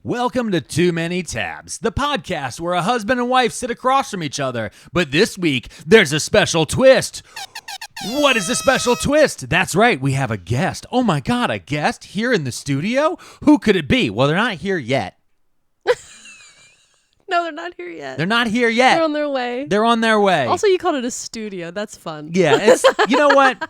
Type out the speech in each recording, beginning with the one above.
Welcome to Too Many Tabs, the podcast where a husband and wife sit across from each other. But this week, there's a special twist. What is the special twist? That's right, we have a guest. Oh my God, a guest here in the studio? Who could it be? Well, they're not here yet. No, they're not here yet. They're not here yet. They're on their way. They're on their way. Also, you called it a studio. That's fun. Yeah, it's, you know what?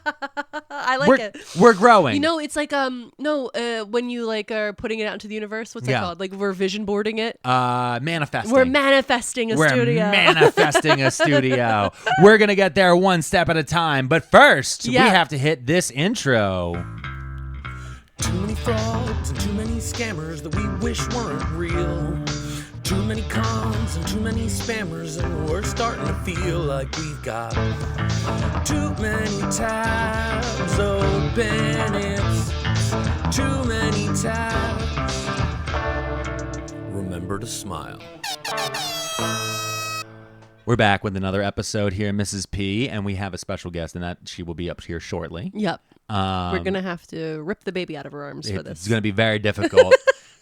I like it. We're growing. You know, it's like when you like are putting it out into the universe. What's it called? Like we're vision boarding it. Manifesting. We're manifesting a studio. We're manifesting a studio. We're gonna get there one step at a time. But first, we have to hit this intro. Too many frauds and too many scammers that we wish weren't real. Too many cons and too many spammers, and we're starting to feel like we've got too many tabs open. It's too many tabs. Remember to smile. We're back with another episode here, Mrs. P, and we have a special guest, and that she will be up here shortly. Yep. We're gonna have to rip the baby out of her arms for this. It's gonna be very difficult.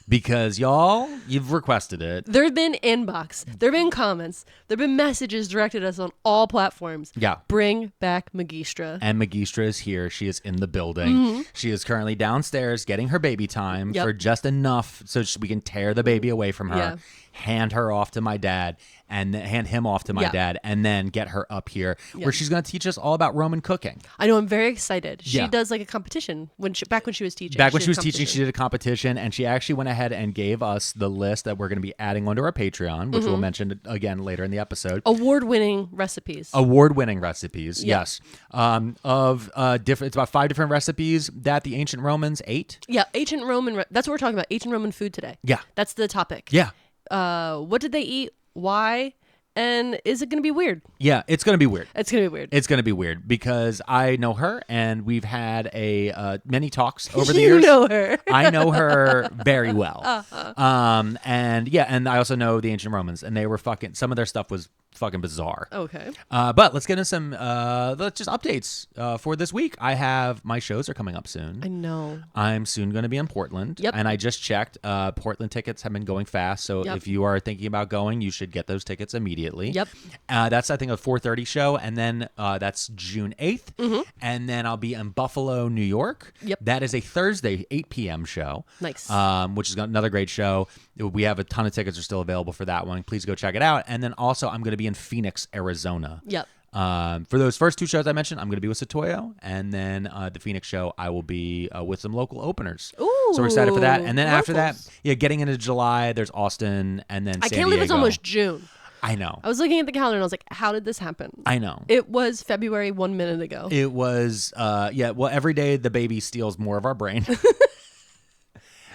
Because, y'all, you've requested it. There have been inbox. There have been comments. There have been messages directed at us on all platforms. Yeah. Bring back Magistra. And Magistra is here. She is in the building. Mm-hmm. She is currently downstairs getting her baby time for just enough so we can tear the baby away from her, hand her off to my dad, and hand him off to my dad, and then get her up here where she's going to teach us all about Roman cooking. I know. I'm very excited. She does like a competition back when she was teaching. Back when she was teaching, she did a competition, and she actually went ahead and gave us the list that we're going to be adding onto our Patreon, which we'll mention again later in the episode. Award-winning recipes. Award-winning recipes, yes. It's about 5 different recipes that the ancient Romans ate. Yeah, ancient Roman. That's what we're talking about. Ancient Roman food today. Yeah, that's the topic. Yeah. What did they eat? Why? And is it going to be weird? Yeah, it's going to be weird. It's going to be weird. It's going to be weird because I know her, and we've had many talks over the years. You know her. I know her very well. And I also know the ancient Romans, and they were some of their stuff was fucking bizarre. Okay. But let's get into some just updates for this week. My shows are coming up soon. I know. I'm soon going to be in Portland. Yep. And I just checked. Portland tickets have been going fast. So if you are thinking about going, you should get those tickets immediately. Yep. That's, I think, a 4:30 show. And then that's June 8th. Mm-hmm. And then I'll be in Buffalo, New York. Yep. That is a Thursday, 8 p.m. show. Nice. Which is another great show. We have a ton of tickets are still available for that one. Please go check it out. And then also I'm going to be in Phoenix, Arizona. Yep. For those first 2 shows I mentioned, I'm going to be with Satoyo, and then the Phoenix show, I will be with some local openers. Ooh, so we're excited for that. And then locals. after that, getting into July, there's Austin, and then San I can't believe it's Diego. almost June. I know. I was looking at the calendar and I was like, how did this happen? I know. It was February 1 minute ago. It was, well, every day the baby steals more of our brain.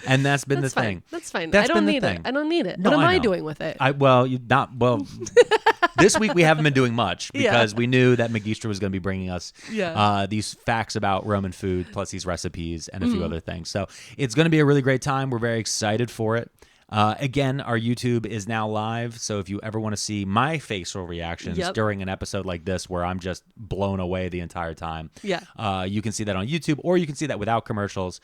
And that's been the thing. That's fine. That's I don't been the need thing. it. I don't need it. No, what am I I know. doing with it? This week we haven't been doing much because we knew that Magistra was going to be bringing us these facts about Roman food plus these recipes and a few other things. So it's going to be a really great time. We're very excited for it. Again, our YouTube is now live, so if you ever want to see my facial reactions during an episode like this where I'm just blown away the entire time, you can see that on YouTube, or you can see that without commercials,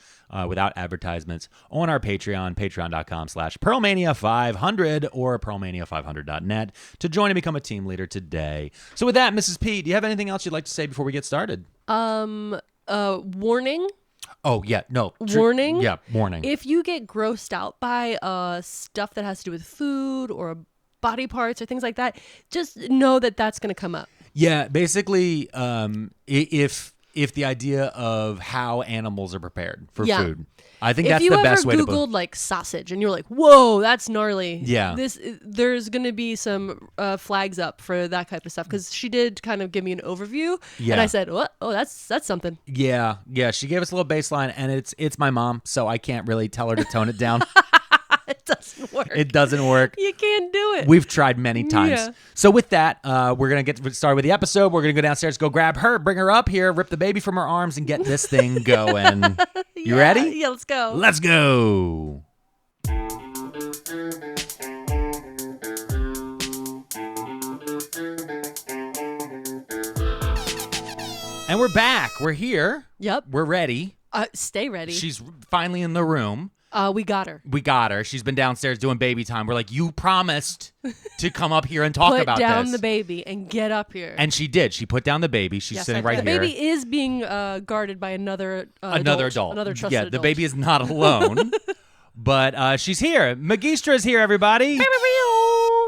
without advertisements, on our Patreon, patreon.com/Pearlmania500 or pearlmania500.net to join and become a team leader today. So with that, Mrs. P, do you have anything else you'd like to say before we get started? Warning. Oh, yeah, no. Warning? Yeah, warning. If you get grossed out by stuff that has to do with food or body parts or things like that, just know that that's going to come up. Yeah, basically, if the idea of how animals are prepared for food, I think that's the best way to put it. If you ever Googled like sausage and you're like, whoa, that's gnarly. Yeah. There's going to be some flags up for that type of stuff because she did kind of give me an overview. Yeah. And I said, oh, that's something. Yeah. She gave us a little baseline, and it's my mom, so I can't really tell her to tone it down. It doesn't work. It doesn't work. You can't do it. We've tried many times. Yeah. So with that, we're going to get started with the episode. We're going to go downstairs, go grab her, bring her up here, rip the baby from her arms, and get this thing going. You ready? Yeah, let's go. Let's go. And we're back. We're here. Yep. We're ready. Stay ready. She's finally in the room. We got her. We got her. She's been downstairs doing baby time. We're like, you promised to come up here and talk about this. Put down the baby and get up here. And she did. She put down the baby. She's sitting right here. The baby is being guarded by another adult. Another trusted adult. The baby is not alone. But she's here. Magistra is here, everybody.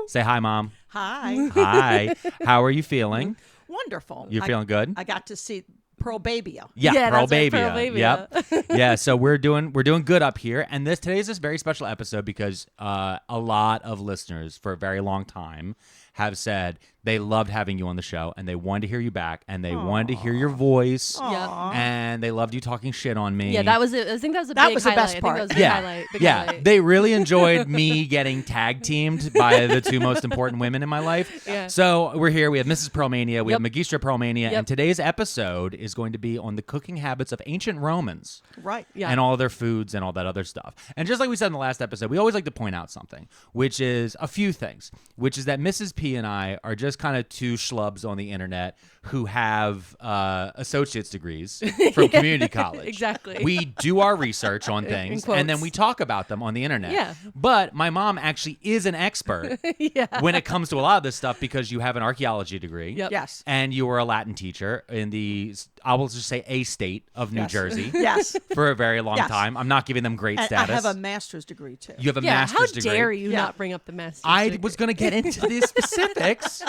Say hi, Mom. Hi. Hi. How are you feeling? Wonderful. You're feeling good? I got to see Pearlmania. Yeah, Pearlmania. Pearlmania. Yep. Yeah, so we're doing good up here, and today's this very special episode because a lot of listeners for a very long time have said they loved having you on the show, and they wanted to hear you back, and they wanted to hear your voice, and they loved you talking shit on me. Yeah, that was it. I think that was That big was the highlight. best I think part. that was the highlight. Big highlight. They really enjoyed me getting tag teamed by the two most important women in my life. Yeah. So we're here. We have Mrs. Pearlmania. We have Magistra Pearlmania, Yep. and today's episode is going to be on the cooking habits of ancient Romans. Right. Yeah. And all their foods and all that other stuff. And just like we said in the last episode, we always like to point out something, which is a few things, which is that Mrs. P and I are just kind of two schlubs on the internet who have associate's degrees from community college. Exactly. We do our research on things and then we talk about them on the internet. Yeah. But my mom actually is an expert when it comes to a lot of this stuff because you have an archaeology degree. Yep. Yes. And you were a Latin teacher in the, I will just say, a state of New Jersey. Yes. For a very long Yes. time. I'm not giving them great And status. I have a master's degree too. You have a Yeah, master's how degree. dare you Yeah. not bring up the master's I degree? was going to get into the specifics.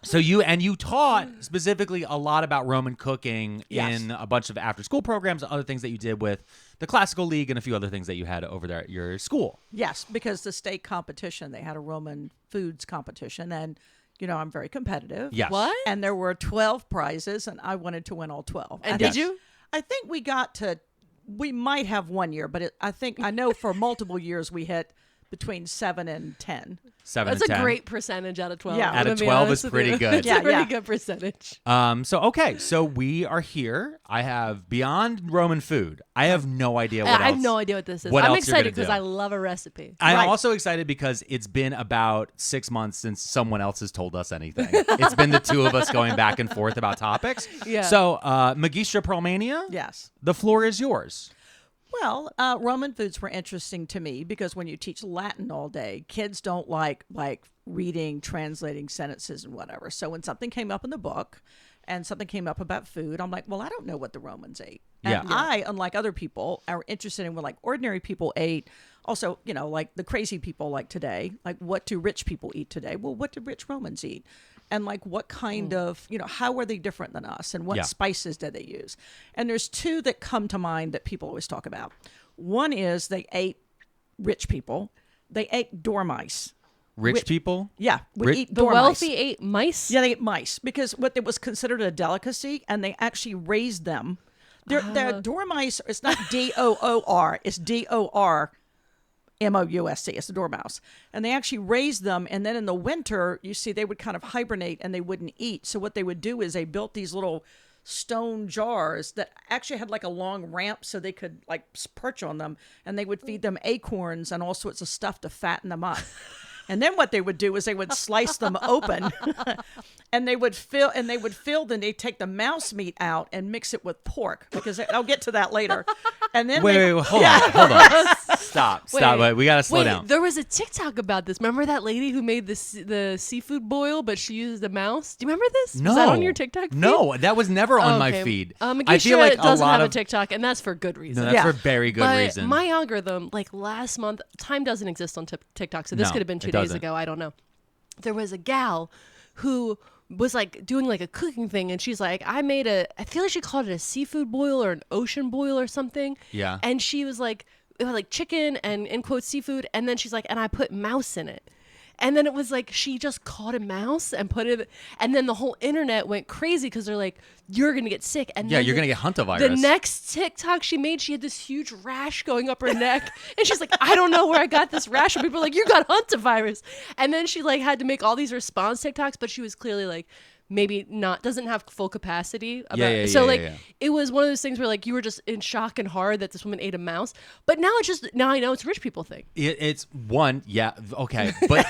So you taught specifically a lot about Roman cooking in a bunch of after-school programs, other things that you did with the Classical League, and a few other things that you had over there at your school. Yes, because the state competition, they had a Roman foods competition, and I'm very competitive. Yes. What? And there were 12 prizes, and I wanted to win all 12. And did you? I think we might have one year, but I know for multiple years we hit between 7 and 10. 7 That's and 10. a great percentage out of 12. Yeah. I'm Out of gonna be 12 honest is with pretty you. good. It's Yeah, a pretty yeah. good percentage. So we are here. I have beyond Roman food. I have no idea what else. I have no idea what this is. what I'm else you're gonna excited because do. I love a recipe. I'm Right. also excited because it's been about 6 months since someone else has told us anything. It's been the two of us going back and forth about topics. Yeah. So, Magistra Pearlmania, Yes. the floor is yours. Well, Roman foods were interesting to me because when you teach Latin all day, kids don't like reading, translating sentences and whatever. So when something came up in the book and something came up about food, I'm like, well, I don't know what the Romans ate. And I, unlike other people, are interested in what like ordinary people ate. Also, like the crazy people like today, like what do rich people eat today? Well, what did rich Romans eat? And like what kind of, how were they different than us? And what spices did they use? And there's two that come to mind that people always talk about. One is they ate rich people. They ate dormice. Rich people? Yeah, would eat The dormice. wealthy ate mice? Yeah, they ate mice because what it was considered a delicacy, and they actually raised them. They're dormice. It's not DOOR. It's DORMOUSE. It's the dormouse. And they actually raised them, and then in the winter, you see, they would kind of hibernate and they wouldn't eat. So what they would do is they built these little stone jars that actually had like a long ramp so they could like perch on them, and they would feed them acorns and all sorts of stuff to fatten them up. And then what they would do is they would slice them open and they would fill, then they'd take the mouse meat out and mix it with pork, because I'll get to that later. And then Wait, hold on. Stop. Wait, we got to slow down. There was a TikTok about this. Remember that lady who made the seafood boil, but she used a mouse? Do you remember this? No. Was that on your TikTok feed? No, that was never on my Okay. feed. Magistra I feel like doesn't a lot have of a TikTok, and that's for good reason. No, that's Yeah. for very good But reason. my algorithm, like last month, time doesn't exist on TikTok, so this No, could have been 2 it days doesn't. ago. I don't know. There was a gal who was like doing like a cooking thing, and she's like, I feel like she called it a seafood boil or an ocean boil or something. Yeah. And she was like, it was like chicken and in quotes seafood, and then she's like, and I put mouse in it. And then it was like she just caught a mouse and put it, and then the whole internet went crazy because they're like, you're gonna get sick. And Yeah, then you're going to get hantavirus. the next TikTok she made, she had this huge rash going up her neck, and she's like, I don't know where I got this rash. And people were like, you got hantavirus. And then she like had to make all these response TikToks, but she was clearly like, maybe doesn't have full capacity. It was one of those things where like you were just in shock and horror that this woman ate a mouse. But now I know it's a rich people thing. It's one, yeah, okay, but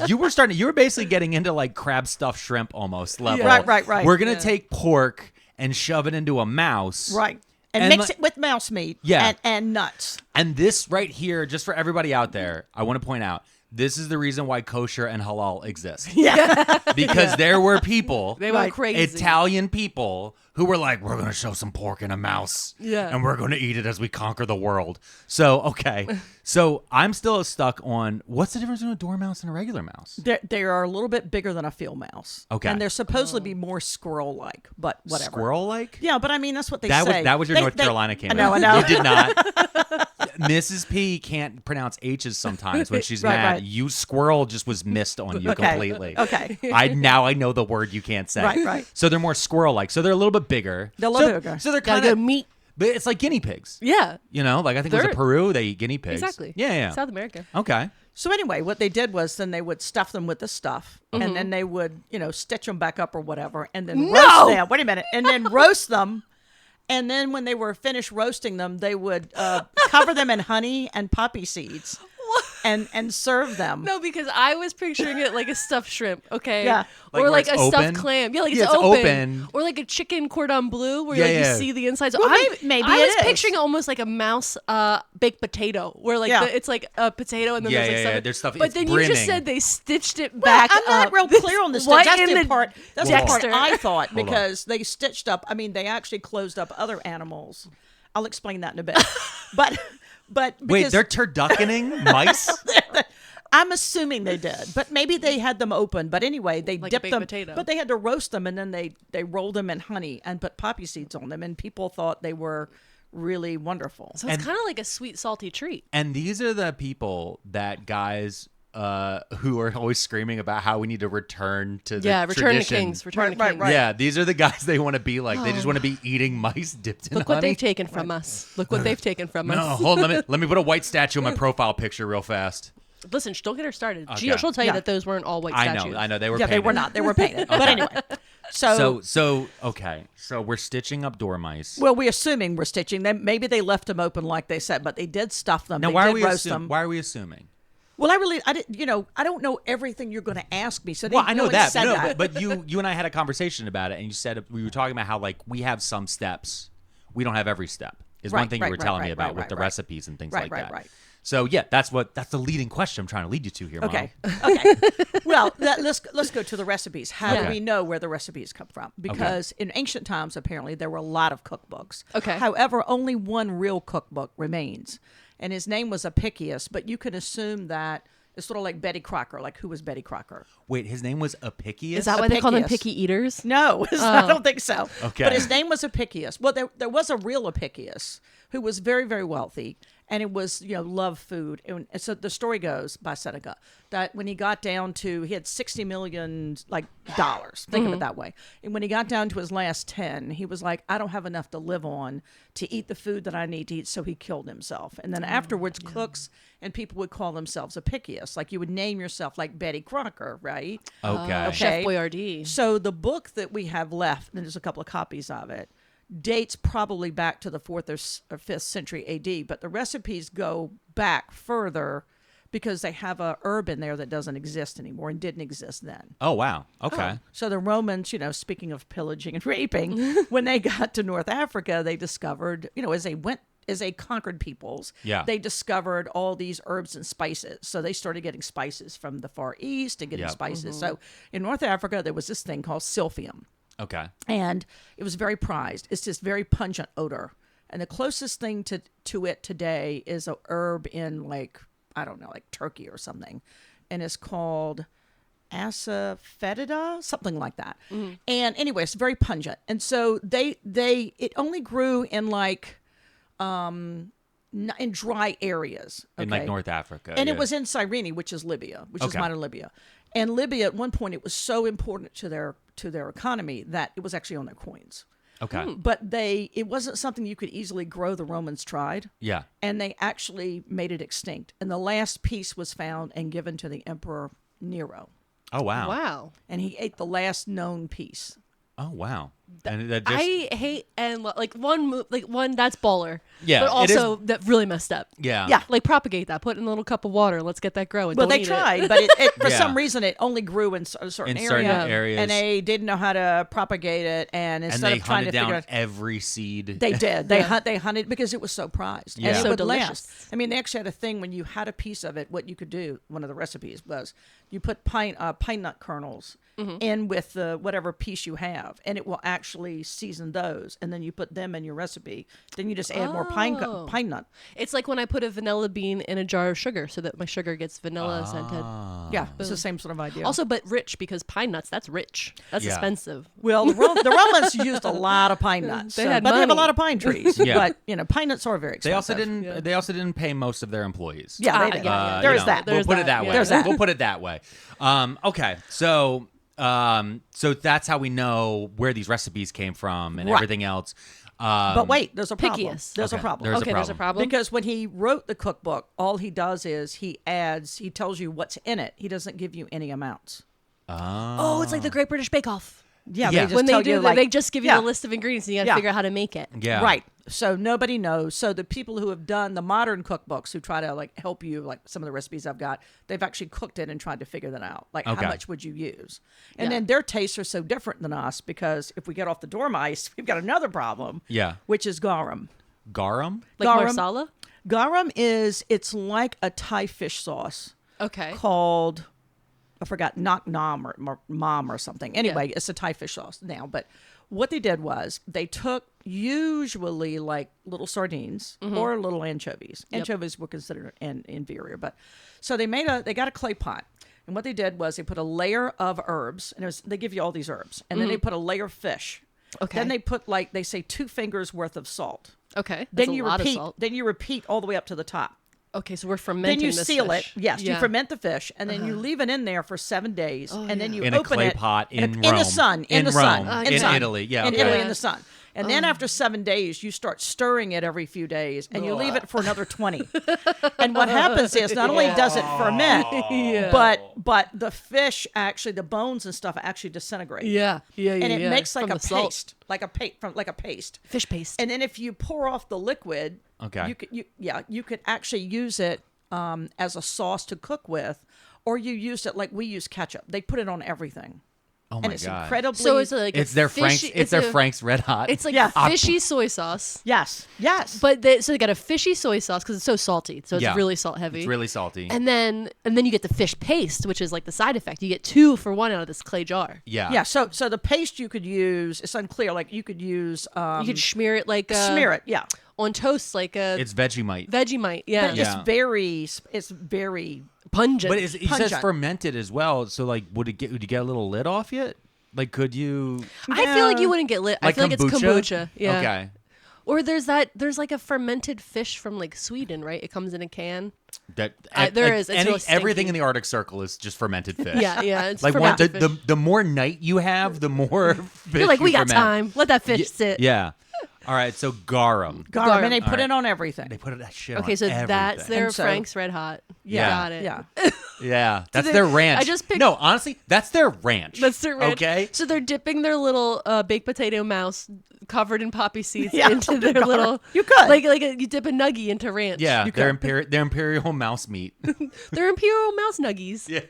you were basically getting into like crab stuffed shrimp almost level. Right. We're gonna take pork and shove it into a mouse, Right. and mix it with mouse meat. Yeah. and nuts. And this right here, just for everybody out there, I want to point out, this is the reason why kosher and halal exist. Yeah. Because there were people, They went crazy. Italian people, who were like, we're going to shove some pork in a mouse. Yeah. And we're going to eat it as we conquer the world. So, okay. So I'm still stuck on, what's the difference between a dormouse and a regular mouse? They are a little bit bigger than a field mouse. Okay. And they're supposed to be more squirrel-like, but whatever. Squirrel-like? Yeah, but I mean, that's what they say. That was your North Carolina came I know. You did not. Mrs. P can't pronounce H's sometimes when she's mad. Right. You squirrel just was missed on you completely. Okay. I know the word you can't say. Right. So they're more squirrel-like. So they're a little bit bigger. They're a little bigger. So they're Gotta kind go of meat. But it's like guinea pigs. Yeah. You know, like I think it was in Peru, they eat guinea pigs. Exactly. Yeah. South America. Okay. So anyway, what they did was then they would stuff them with the stuff, and then they would, stitch them back up or whatever, and then roast them. Wait a minute. And then roast them. And then when they were finished roasting them, they would cover them in honey and poppy seeds and serve them. No, because I was picturing it like a stuffed shrimp, okay? Yeah. Like or where like it's a stuffed open? clam. Yeah, like Yeah, it's it's open. open. Or like a chicken cordon bleu where Yeah. you see the inside. So Well, maybe I it was is. picturing almost like a mouse baked potato where like Yeah. it's like a potato and then Yeah, there's like yeah, stuff. yeah, there's stuff- But it's then you just brimming. said they stitched it Well, back I'm not up. real clear on this. What That's in the part. That's the part Dexter? I thought Hold on. because they stitched up. I mean, they actually closed up other animals. I'll explain that in a bit. But Wait, because they're turduckening mice? I'm assuming they did, but maybe they had them open. But anyway, they Like a dipped baked them, potato. but they had to roast them, and then they rolled them in honey and put poppy seeds on them, and people thought they were really wonderful. So it's kind of like a sweet, salty treat. And these are the people that guys who are always screaming about how we need to return to the Yeah, return to tradition. kings. Return to Right, kings. right. Yeah, these are the guys they want to be like. They just want to be eating mice dipped in Look what honey. they've taken from us. Look what they've taken from No, us. hold on. Let me put a white statue in my profile picture real fast. Listen, don't get her started. Okay. She'll tell you Yeah. that those weren't all white I statues. know. They were. Yeah, they painted. were not. They were painted. But anyway, So okay. So we're stitching up dormice. well, we're assuming we're stitching them. Maybe they left them open like they said, but they did stuff them. Now, they why did are we roast them. Why are we assuming? Well, I didn't. I don't know everything you're going to ask me. So Well, I know really that. said No, that. but you and I had a conversation about it, and you said we were talking about how like we have some steps, we don't have every step. Is one Right, thing you right, were right, telling me right, about right, with the right. recipes and things Right, like right, that. right. So yeah, that's the leading question I'm trying to lead you to here, Mom. Okay. Well, let's go to the recipes. How do we know where the recipes come from? Because in ancient times, apparently, there were a lot of cookbooks. Okay. However, only one real cookbook remains, and his name was Apicius. But you can assume that it's sort of like Betty Crocker. Like, who was Betty Crocker? Wait, his name was Apicius? Is that why they call them Apicius. picky eaters? No, I don't think so. Okay. But his name was Apicius. Well, there was a real Apicius who was very, very wealthy, and it was, loved food. And so the story goes by Seneca that when he got down to, he had $60 million, dollars. Think of it that way. And when he got down to his last 10, he was like, I don't have enough to live on to eat the food that I need to eat. So he killed himself. And then afterwards, cooks and people would call themselves Apicius. Like you would name yourself like Betty Crocker, right? Okay. Chef Boyardee. So the book that we have left, and there's a couple of copies of it, dates probably back to the 4th or 5th century AD, but the recipes go back further because they have a herb in there that doesn't exist anymore and didn't exist then. Oh wow. Okay. So the Romans, speaking of pillaging and raping, when they got to North Africa, they discovered, as they conquered peoples, Yeah. they discovered all these herbs and spices. So they started getting spices from the Far East and getting Yep. spices. So in North Africa, there was this thing called silphium. Okay. And it was very prized. It's this very pungent odor. And the closest thing to it today is a herb in like Turkey or something. And it's called asafoetida, something like that. And anyway, it's very pungent. And so it only grew in in dry areas. In like North Africa. And yeah. it was in Cyrene, which is Libya, which is Okay. modern Libya. And Libya, at one point, it was so important to their economy that it was actually on their coins. Okay. But it wasn't something you could easily grow. The Romans tried, Yeah. and they actually made it extinct. And the last piece was found and given to the Emperor Nero, Oh wow. Wow. and he ate the last known piece. Oh wow. And that just, I hate and like one that's baller. Yeah, but it is- also that really messed up. yeah. Yeah. Like propagate that, put it in a little cup of water, let's get that growing. Well, Don't they eat tried, it. but it for Yeah. some reason it only grew in a certain In area, certain areas. and they didn't know how to propagate it. And And instead they of trying hunted to figure down out, every seed. they did. They hunted because it was so prized, Yeah. and it So would delicious. last. I mean, they actually had a thing when you had a piece of it. What you could do, one of the recipes was you put pine nut kernels in with the whatever piece you have, and it will actually season those, and then you put them in your recipe. Then you just add more pine nut. It's like when I put a vanilla bean in a jar of sugar so that my sugar gets vanilla scented. Yeah, it's the same sort of idea. Also, but rich because pine nuts, that's rich. That's Yeah. expensive. well, the Romans used a lot of pine nuts, They had but they have a money. lot of pine trees. Yeah. But pine nuts are very expensive. They also didn't pay most of their employees. Yeah, they Ah, did. yeah. There You is know, that. We'll There's put it that, that yeah. way. There's that. We'll put it that way. Okay, so that's how we know where these recipes came from and Right. everything else. But wait, there's a problem. Pickiest. There's a Okay, problem. there's a Okay, there's a problem. Because when he wrote the cookbook, all he does is he tells you what's in it. He doesn't give you any amounts. Oh, it's like the Great British Bake Off. Yeah, Yeah. they just When tell they do you that, like, they just give you yeah, the list of ingredients and you got to Yeah. figure out how to make it. Yeah. Right. So nobody knows. So the people who have done the modern cookbooks who try to like help you, like some of the recipes I've got, they've actually cooked it and tried to figure that out. Like Okay. how much would you use? And Yeah. then their tastes are so different than us because if we get off the dormice, we've got another problem. Yeah. Which is garum. Garum? Like Garum. marsala? Garum it's like a Thai fish sauce Okay. called, I forgot, Nok Nam or Mom or something. Anyway, it's a Thai fish sauce now. But what they did was they took usually like little sardines or little anchovies. Yep. Anchovies were considered inferior, but so they got a clay pot. And what they did was they put a layer of herbs, and they give you all these herbs, and then they put a layer of fish. Okay. Then they put like they say 2 fingers worth of salt. Okay. Then That's a you lot repeat. of salt. Then you repeat all the way up to the top. Okay, so we're fermenting Then you this seal fish. it. Yes, you Yeah. ferment the fish, and then you leave it in there for 7 days, and then you In a open clay it pot in the Rome. sun, In the sun, Rome. in In sun. Italy. Yeah, in okay. Italy in the sun. And then after 7 days, you start stirring it every few days, and you leave it for another 20. And what happens is not only does it ferment, Yeah. but the fish actually, the bones and stuff actually disintegrate. Yeah. Yeah. Yeah. And it yeah. makes like From a the salt. paste, like a paste. Fish paste. And then if you pour off the liquid, Okay. you could actually use it as a sauce to cook with, or you use it like we use ketchup. They put it on everything, Oh my and it's god. incredibly. so it's like It's a their fishy, Frank's. It's their a- Frank's Red Hot. It's like Yeah. fishy soy sauce. yes, But so they got a fishy soy sauce because it's so salty, so it's Yeah. really salt heavy. It's really salty. and then you get the fish paste, which is like the side effect. You get 2 for 1 out of this clay jar. yeah. yeah. So the paste you could use. It's unclear. Like you could use. You could smear it like smear it. Yeah. on toast, like a It's Vegemite. Vegemite. Yeah, But Yeah. it's very. pungent. But it says Pungent. fermented as well. So like, would you get a little lid off yet? Like, could you? I feel like you wouldn't get lit. I feel like it's kombucha. Yeah. Okay. Or there's like a fermented fish from like Sweden, right? It comes in a can. That There like, is. It's real everything stinky. in the Arctic Circle is just fermented fish. Yeah. It's Like fermented fish. the more night you have, the more fish You're like, we you got ferment. time. Let that fish sit. Yeah. All right. So garum. garum, and they All put right. it on everything. They put that shit Okay, on so that's everything. their And so- Frank's Red Hot. Yeah. Got it. Yeah. Yeah, that's they- their ranch. I just picked- No, honestly, that's their ranch. That's their ranch. Okay. So they're dipping their little baked potato mouse covered in poppy seeds Yeah. into their Garum. little. You could. You dip a nuggie into ranch. Yeah, You they're could. they're imperial mouse meat. They're imperial mouse nuggies. Yeah.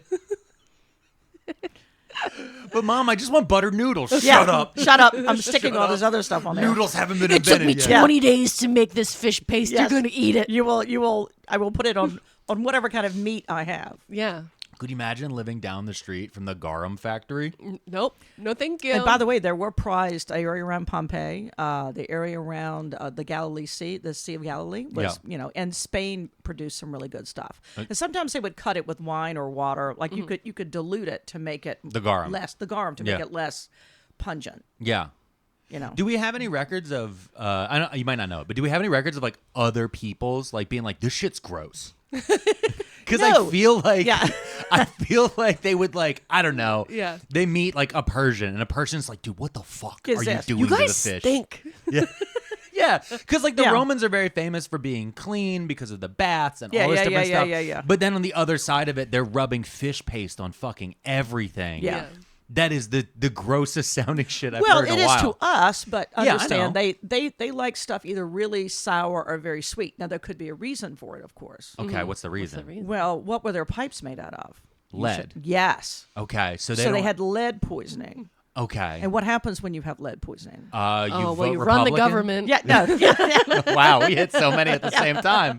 But mom, I just want buttered noodles. Yeah. Shut up. Shut up. I'm sticking all this other stuff on there. Noodles haven't been It took me invented yet. 20 days to make this fish paste. Yes. You're going to eat it. You will. I will put it on whatever kind of meat I have. Yeah. Could you imagine living down the street from the garum factory? Nope. No, thank you. And by the way, there were prized area around Pompeii, the area around the Galilee Sea, the Sea of Galilee was, and Spain produced some really good stuff. And sometimes they would cut it with wine or water, like you could dilute it to make it The garum. make Yeah. it less pungent. Yeah. Do we have any records of? I know you might not know it, but do we have any records of like other people's like being like this shit's gross? Because No. I feel like Yeah. I feel like they would like I don't know. Yeah. They meet like a Persian, and a Persian's like, dude, what the fuck Is are you this? doing you to guys the fish? stink. Yeah, because like the Yeah. Romans are very famous for being clean because of the baths and Yeah, all this yeah, different yeah, stuff. yeah. But then on the other side of it, they're rubbing fish paste on fucking everything. Yeah. That is the grossest sounding shit I've heard in a while. Well, it is to us, but understand I know. they like stuff either really sour or very sweet. Now, there could be a reason for it, of course. Okay, what's the reason? Well, what were their pipes made out of? Lead. Yes. Okay, so they they had lead poisoning. Okay. And what happens when you have lead poisoning? You well, vote you run the Republican? government. Yeah, no. Wow, we hit so many at the same time.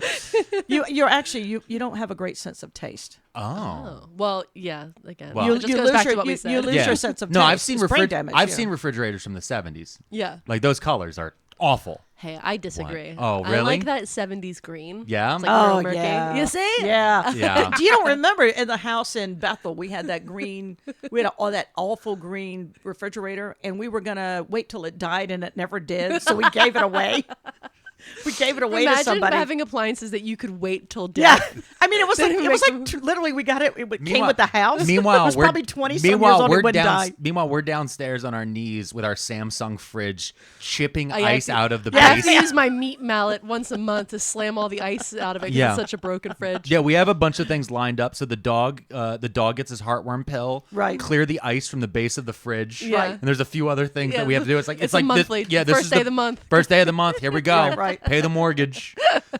You're actually you don't have a great sense of taste. Oh, well, yeah. Again, Well- it just goes back to what we said. You lose your sense of taste. No, I've seen It's brain damage. I've seen refrigerators from the 70s. Yeah. Like those colors are awful. Hey, I disagree. What? Oh, I really? like that 70s green. Yeah? It's like Oh, real murky. yeah. You see? Yeah. Yeah. Do you don't remember in the house in Bethel, we had that green, we had all that awful green refrigerator, and we were going to wait till it died, and it never did, so we gave it away. We gave it away to somebody. Imagine having appliances that you could wait till Yeah, death. I mean, it was Then like literally we got it. It came with the house. Meanwhile, it was we're probably 20 some years old. It wouldn't die. Meanwhile, we're downstairs on our knees with our Samsung fridge, chipping I ice have to- out of the I have base. to use my meat mallet once a month to slam all the ice out of it because Yeah. it's such a broken fridge. Yeah, we have a bunch of things lined up. So the dog gets his heartworm pill. Right. Clear the ice from the base of the fridge. Yeah. Right. And there's a few other things Yeah. that we have to do. It's like It's a monthly. This First is day of the month. First day of the month. Here we go. Right. Pay the mortgage.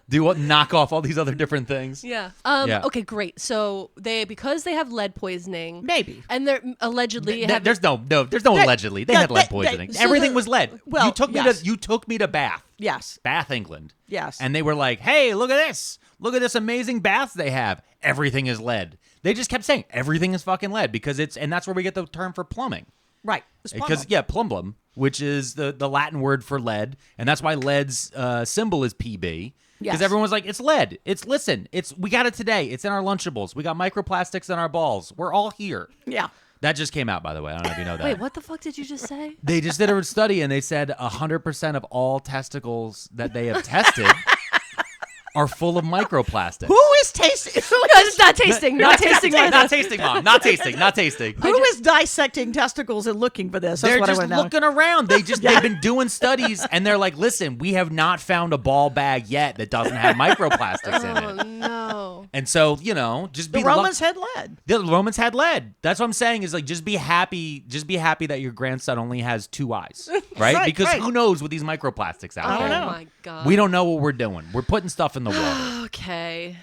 Do what? Knock off all these other different things. Yeah. Yeah. Okay, great. So because they have lead poisoning, Maybe. and they're allegedly have There's no allegedly. They had lead poisoning. so Everything was lead. well, yes. You took me to Bath. Yes. Bath, England. Yes. And they were like, "Hey, look at this. Look at this amazing bath they have. Everything is lead." They just kept saying everything is fucking lead because and that's where we get the term for plumbing. Right. Because plumbum, which is the Latin word for lead, and that's why lead's symbol is PB. Because Yes. everyone was like, "It's lead. We got it today. It's in our Lunchables. We got microplastics in our balls. We're all here." Yeah. That just came out, by the way. I don't know if you know that. Wait, what the fuck did you just say? They just did a study, and they said 100% of all testicles that they have tested are full of microplastics. Who is tasting? No, it's not tasting. Not tasting. Not tasting, Mom. Not tasting. Not tasting. Who is dissecting testicles and looking for this? That's They're what just I want to know. looking around. They've been doing studies, and they're like, "Listen, we have not found a ball bag yet that doesn't have microplastics in Oh it." no. And so, just be The Romans had lead. The Romans had lead. That's what I'm saying. Is like just be happy. Just be happy that your grandson only has 2 eyes, right? Right, Because right. who knows with these microplastics out Oh there? know. my god. We don't know what we're doing. We're putting stuff in the water. Okay.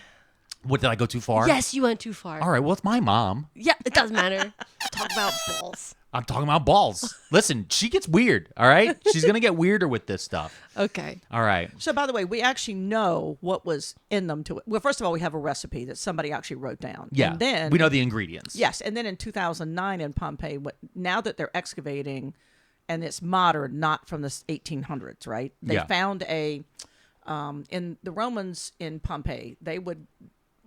What, did I go too far? Yes, you went too far. All right. Well, it's my mom. Yeah, it doesn't matter. Talk about balls. I'm talking about balls. Listen, she gets weird. All right. She's gonna get weirder with this stuff. Okay. All right. So, by the way, we actually know what was in them to it. Well, first of all, we have a recipe that somebody actually wrote down. Yeah. And then we know the ingredients. Yes, and then in 2009 in Pompeii, now that they're excavating, and it's modern, not from the 1800s, right? They Yeah. found in the Romans in Pompeii, they would,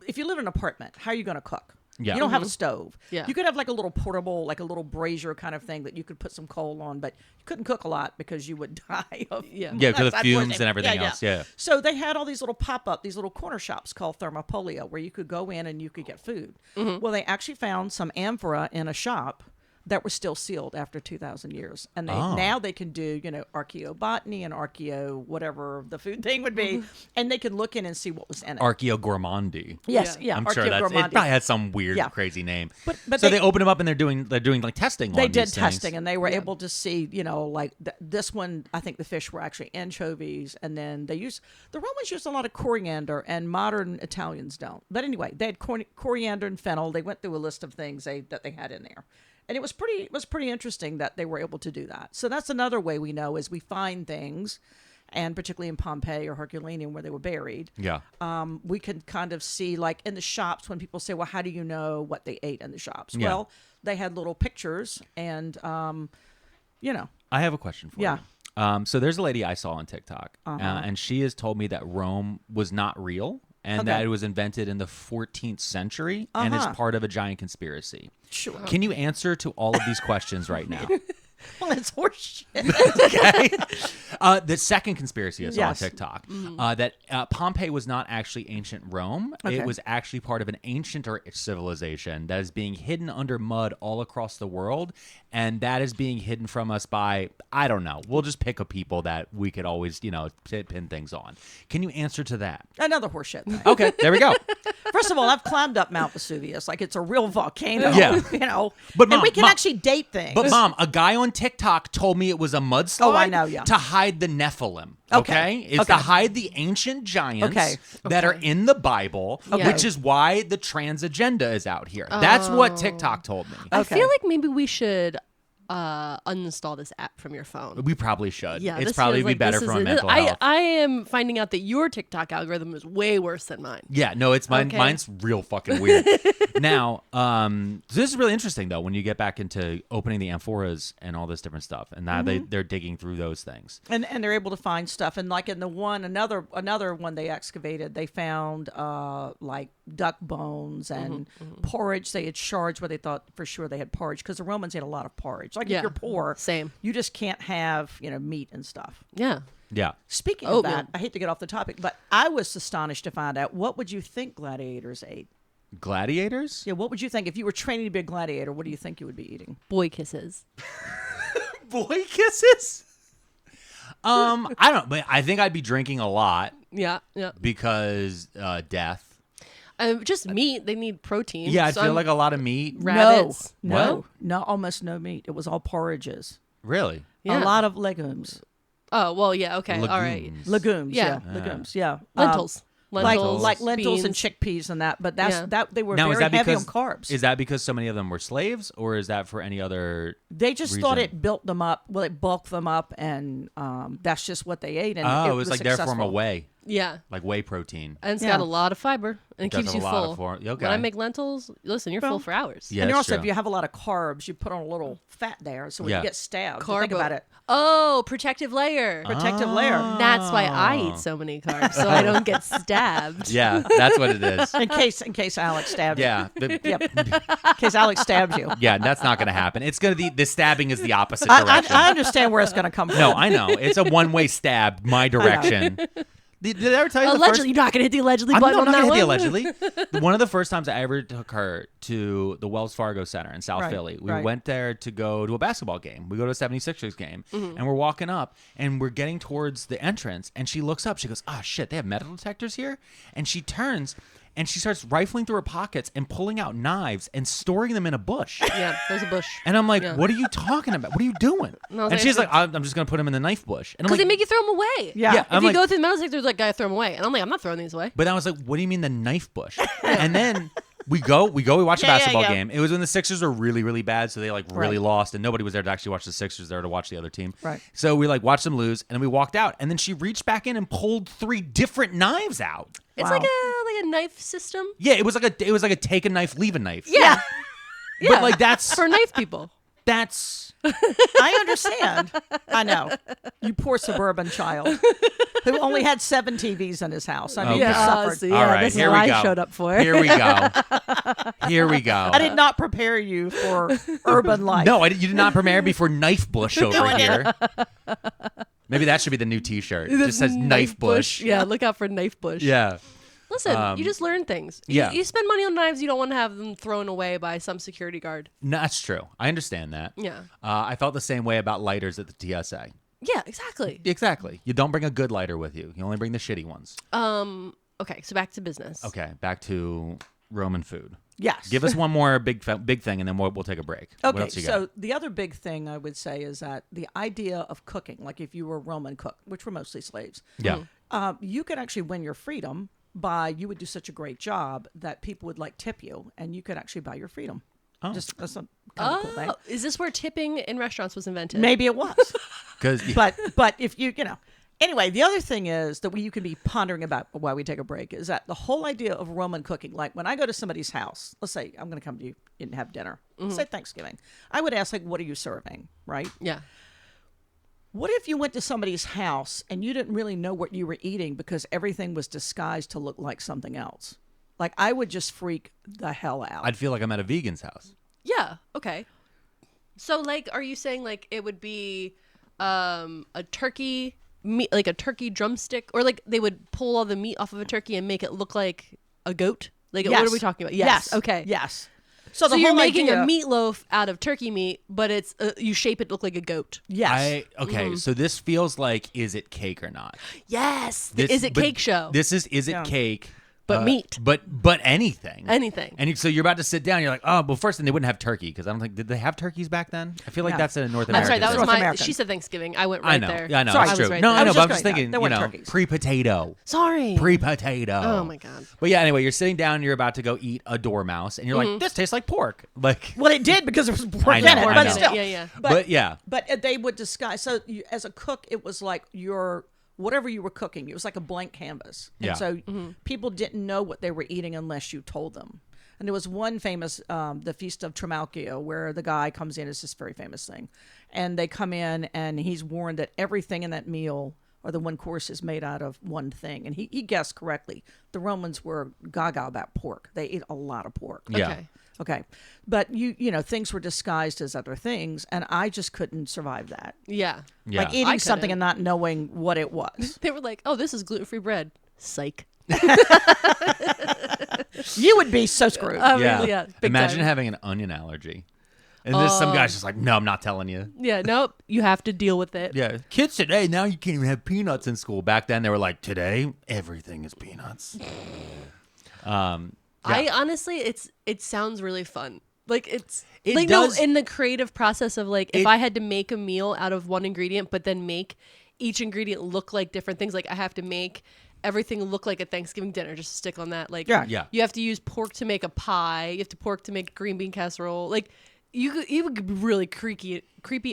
if you live in an apartment, how are you going to cook? Yeah. You don't have a stove. Yeah. You could have like a little portable, like a little brazier kind of thing that you could put some coal on, but you couldn't cook a lot because you would die of Yeah. Yeah, because of That's fumes unfortunate. and everything else. Yeah. So they had all these little pop-up, these little corner shops called thermopolia where you could go in and you could get food. Well, they actually found some amphora in a shop that were still sealed after 2,000 years. And now they can do, archaeobotany and archaeo whatever the food thing would be, and they can look in and see what was in it. Archaeogourmandi. Yes, Yeah. yeah. I'm sure it archaeogourmandi. probably has some weird, Yeah. crazy name. But so they- they open them up and they're doing like testing. They on did these testing, things. and they were able to see, like this one. I think the fish were actually anchovies, and then the Romans used a lot of coriander, and modern Italians don't. But anyway, they had coriander and fennel. They went through a list of things that they had in there, and it was pretty interesting that they were able to do that. So that's another way we know is we find things, and particularly in Pompeii or Herculaneum where they were buried. Yeah. We can kind of see, like in the shops, when people say, well, how do you know what they ate in the shops? Yeah. Well, they had little pictures, and, I have a question for Yeah. you. So there's a lady I saw on TikTok, and she has told me that Rome was not real and Okay. that it was invented in the 14th century and is Uh-huh. part of a giant conspiracy. Sure. Can you answer to all of these questions right now? Well, it's horseshit. Okay. The second conspiracy is on TikTok that Pompeii was not actually ancient Rome. Okay. It was actually part of an ancient civilization that is being hidden under mud all across the world, and that is being hidden from us by, I don't know. We'll just pick a people that we could always, pin things on. Can you answer to that? Another horseshit thing. Okay, there we go. First of all, I've climbed up Mount Vesuvius like it's a real volcano. Yeah. But and Mom, we can actually date things. But Mom, a guy on TikTok told me it was a mudslide. Oh, I know, yeah. To hide the Nephilim. Okay? It's Okay. to hide the ancient giants that are in the Bible, Yeah. which is why the trans agenda is out here. That's what TikTok told me. I feel like maybe we should uninstall this app from your phone. We probably should. Yeah, It's this probably feels be like better this for is my a- mental health. I am finding out that your TikTok algorithm is way worse than mine. Yeah, no, it's mine. Okay. Mine's real fucking weird. Now, this is really interesting though when you get back into opening the amphoras and all this different stuff, and now they're digging through those things. And they're able to find stuff. And like in the one, another one they excavated, they found like duck bones and porridge. They had shards where they thought for sure they had porridge because the Romans ate a lot of porridge. Like Yeah, if you're poor, same. you just can't have meat and stuff. Yeah. Yeah. Speaking Oatmeal. of that, I hate to get off the topic, but I was astonished to find out what would you think gladiators ate? Gladiators? Yeah, what would you think if you were training to be a gladiator? What do you think you would be eating? Boy kisses. Boy kisses? I don't know. I think I'd be drinking a lot Yeah. Yeah. because death. Just meat. They need protein. Yeah, I So feel I'm- like a lot of meat. Rabbits. No, almost no meat. It was all porridges. Really? Yeah. A lot of legumes. Oh, well, yeah. Okay. All right. Legumes. Legumes, Yeah. legumes, yeah. Lentils. Lentils. like lentils and beans. chickpeas and that, but that's Yeah. that they were Now, is very that heavy because on carbs. Is that because so many of them were slaves, or is that for any other? They just thought reason? it built them up. Well, it bulked them up, and that's just what they ate. And Oh, it it was like their form successful. of whey, Yeah. like whey protein. And it's Yeah. got a lot of fiber and it does keeps have you a lot full. of okay. When I make lentils, listen, you're full for hours. Yeah, And that's also, true. if you have a lot of carbs, you put on a little fat there, so when Yeah. you get stabbed, you Carbo. think about it. Oh, protective layer. Protective layer. That's why I eat so many carbs, so I don't get stabbed. Yeah, that's what it is. In case Alex stabs Yeah, you. Yep. In case Alex stabs you. yeah, that's not going to happen. It's going to be the stabbing is the opposite I direction. I understand where it's going to come from. No, I know. It's a one-way stab my direction. Did I ever tell you Allegedly, you're not gonna hit the allegedly I'm button not on that gonna hit one. the allegedly. One of the first times I ever took her to the Wells Fargo Center in South Right, Philly, we right. went there to go to a basketball game. We go to a 76ers game, Mm-hmm. and we're walking up, and we're getting towards the entrance, and she looks up. She goes, "Oh shit, they have metal detectors here," and she turns. And she starts rifling through her pockets and pulling out knives and storing them in a bush. Yeah, there's a bush. And I'm like, Yeah. "What are you talking about? What are you doing?" No, and she's like, "I'm just gonna put them in the knife bush." And I'm Because like, they make you throw them away. Yeah. Yeah, If I'm you like, go through the metal detectors, like, gotta throw them away. And I'm like, I'm not throwing these away. But I was like, "What do you mean the knife bush?" And then we watch a Yeah, basketball yeah. game. It was when the Sixers were really, really bad, so they really Right. lost, and nobody was there to actually watch the Sixers. There to watch the other team. Right. So we watched them lose, and then we walked out, and then she reached back in and pulled 3 different knives out. It's Wow. like a knife system. Yeah, it was like a take a knife, leave a knife. Yeah. Yeah. But that's for knife people. that's I understand. I know. You poor suburban child who only had 7 TVs in his house. I mean, Okay. you suffered. so all right. this is Here what we go. I showed up for. Here we go. Here we go. I did not prepare you for urban life. No, you did not prepare me for knife bush over here. Maybe that should be the new T-shirt. It just says knife bush. Yeah, look out for knife bush. Yeah. Listen, you just learn things. yeah. You spend money on knives, you don't want to have them thrown away by some security guard. No, that's true. I understand that. Yeah. I felt the same way about lighters at the TSA. Yeah, exactly. Exactly. You don't bring a good lighter with you. You only bring the shitty ones. Okay, so back to business. Okay, back to Roman food. Yes. Give us one more big thing, and then we'll take a break. What Okay, else you so got? the other big thing I would say is that the idea of cooking, like if you were a Roman cook, which were mostly slaves, Yeah. you could actually win your freedom by you would do such a great job that people would tip you, and you could actually buy your freedom. Oh. Just that's a kind of cool thing. Oh, is this where tipping in restaurants was invented? Maybe it was, Because but if you know. Anyway, the other thing is that you can be pondering about while we take a break is that the whole idea of Roman cooking, like when I go to somebody's house, let's say I'm going to come to you and have dinner, say Thanksgiving, I would ask, what are you serving, right? Yeah. What if you went to somebody's house and you didn't really know what you were eating because everything was disguised to look like something else? Like, I would just freak the hell out. I'd feel like I'm at a vegan's house. Yeah. Okay. So, like, are you saying, like, it would be a turkey meat, like a turkey drumstick? Or, like, they would pull all the meat off of a turkey and make it look like a goat? Like, what are we talking about? Yes. Okay. Yes. So you're making a meatloaf out of turkey meat, but it's you shape it to look like a goat. Yes. So this feels like, is it cake or not? Yes. Is it cake show? This is it cake? But meat. But anything. Anything. And so you're about to sit down. You're like, oh, well, first, and they wouldn't have turkey because I don't think, did they have turkeys back then? I feel like that's a North American. I'm sorry, that was thing. She said Thanksgiving. I went right there. Yeah, I know. Sorry, That's true. right No, there. I know, but I'm just just thinking, there weren't turkeys. Pre-potato. Sorry. Pre-potato. Oh, my God. But yeah, anyway, you're sitting down. You're about to go eat a dormouse, and you're like, this tastes like pork. Like, Well, it did because there was pork I know, in it, I but know. still. Yeah. but yeah. But they would disguise. So as a cook, it was like whatever you were cooking, it was like a blank canvas. And Yeah. so people didn't know what they were eating unless you told them. And there was one famous, the Feast of Trimalchio, where the guy comes in. It's this very famous thing. And they come in, and he's warned that everything in that meal or the one course is made out of one thing. And he guessed correctly. The Romans were gaga about pork. They ate a lot of pork. Yeah. Okay. But you know, things were disguised as other things, and I just couldn't survive that. Yeah. Yeah. Like eating something and not knowing what it was. They were like, oh, this is gluten-free bread. Psych. You would be so screwed. Yeah. Big Imagine time. having an onion allergy. And this some guy's just like, no, I'm not telling you. Yeah, nope. You have to deal with it. Yeah. Kids today, now you can't even have peanuts in school. Back then, they were like, today, everything is peanuts. I honestly, it sounds really fun. Like it like does. No, in the creative process of like if I had to make a meal out of one ingredient, but then make each ingredient look like different things. Like I have to make everything look like a Thanksgiving dinner. Just to stick on that. Like Yeah. you have to use pork to make a pie. You have to pork to make a green bean casserole. Like you would be really creepy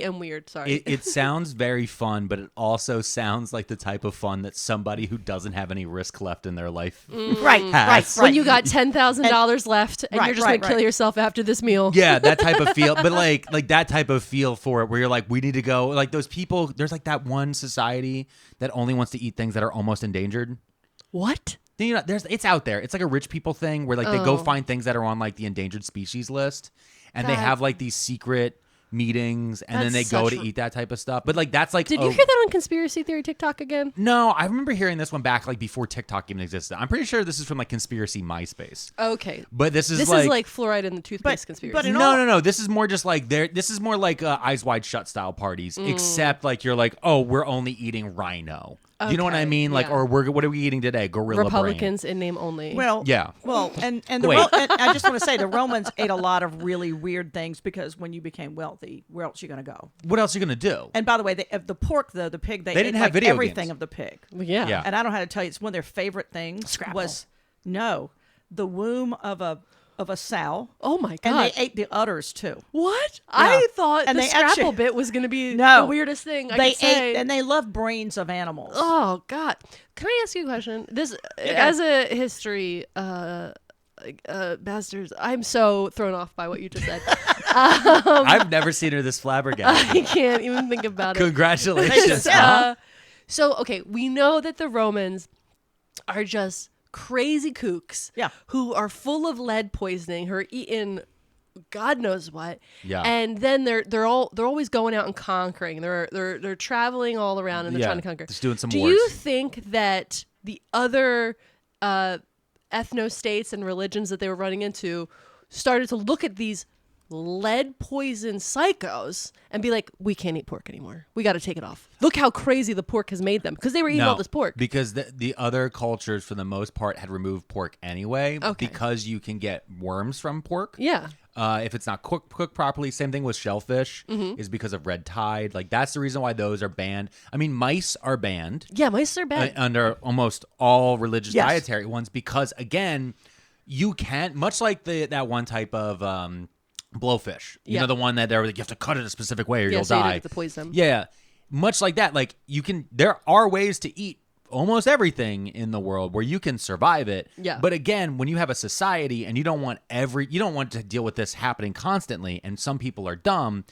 and weird. Sorry. It sounds very fun, but it also sounds like the type of fun that somebody who doesn't have any risk left in their life Right. when you got $10,000 left and Right, you're just right, gonna kill yourself after this meal. Yeah, that type of feel. But like that type of feel for it where you're like, we need to go. Like those people, there's like that one society that only wants to eat things that are almost endangered. What? You know, it's out there. It's like a rich people thing where like they go find things that are on like the endangered species list, and they have like these secret meetings, and then they That's go such to eat that type of stuff. But like that's like, Did you hear that on Conspiracy Theory TikTok again? No, I remember hearing this one back like before TikTok even existed. I'm pretty sure this is from like Conspiracy MySpace. Okay. But this is like fluoride in the toothpaste conspiracy. but in No. This is more just like this is more like Eyes Wide Shut style parties, except like you're like, oh, we're only eating rhino. Do you know what I Okay, mean? Like, yeah. or what are we eating today? Gorilla Republicans in name only. Well, Yeah. Well, and Wait. and I just want to say the Romans ate a lot of really weird things because when you became wealthy, where else are you going to go? brain. What else are you gonna do? And by the way, the pork, the pig, they didn't ate have like video everything games. of the pig. Yeah. Yeah. And I don't know how to tell you, it's one of their favorite things. Scrapple. Was the womb of a sow. Oh my god. And they ate the udders too. What? I thought And the they scrapple actually- bit was going to be No. the weirdest thing I They could say. ate and they love brains of animals. Oh god. Can I ask you a question? This as a history bastards, I'm so thrown off by what you just said. I've never seen her this flabbergasted. I can't even think about it. Congratulations. So okay, we know that the Romans are just crazy kooks who are full of lead poisoning, who are eating God knows what. Yeah. And then they're always going out and conquering. They're traveling all around and they're trying to conquer. Just doing some Do wars. you think that the other ethno-states and religions that they were running into started to look at these lead poison psychos and be like, we can't eat pork anymore. We got to take it off. Look how crazy the pork has made them because they were eating all this pork. Because the other cultures, for the most part, had removed pork anyway. Okay. Because you can get worms from pork. Yeah. If it's not cooked properly, same thing with shellfish, is because of red tide. Like that's the reason why those are banned. I mean, mice are banned Yeah, mice are bad. under almost all religious Yes. dietary ones because, again, you can't, much like that one type of blowfish. You Yeah. know, the one that you have to cut it a specific way or Yeah, you'll so you don't die. get the poison. Yeah. Much like that, like there are ways to eat almost everything in the world where you can survive it. Yeah. But again, when you have a society and you don't want to deal with this happening constantly, and some people are dumb,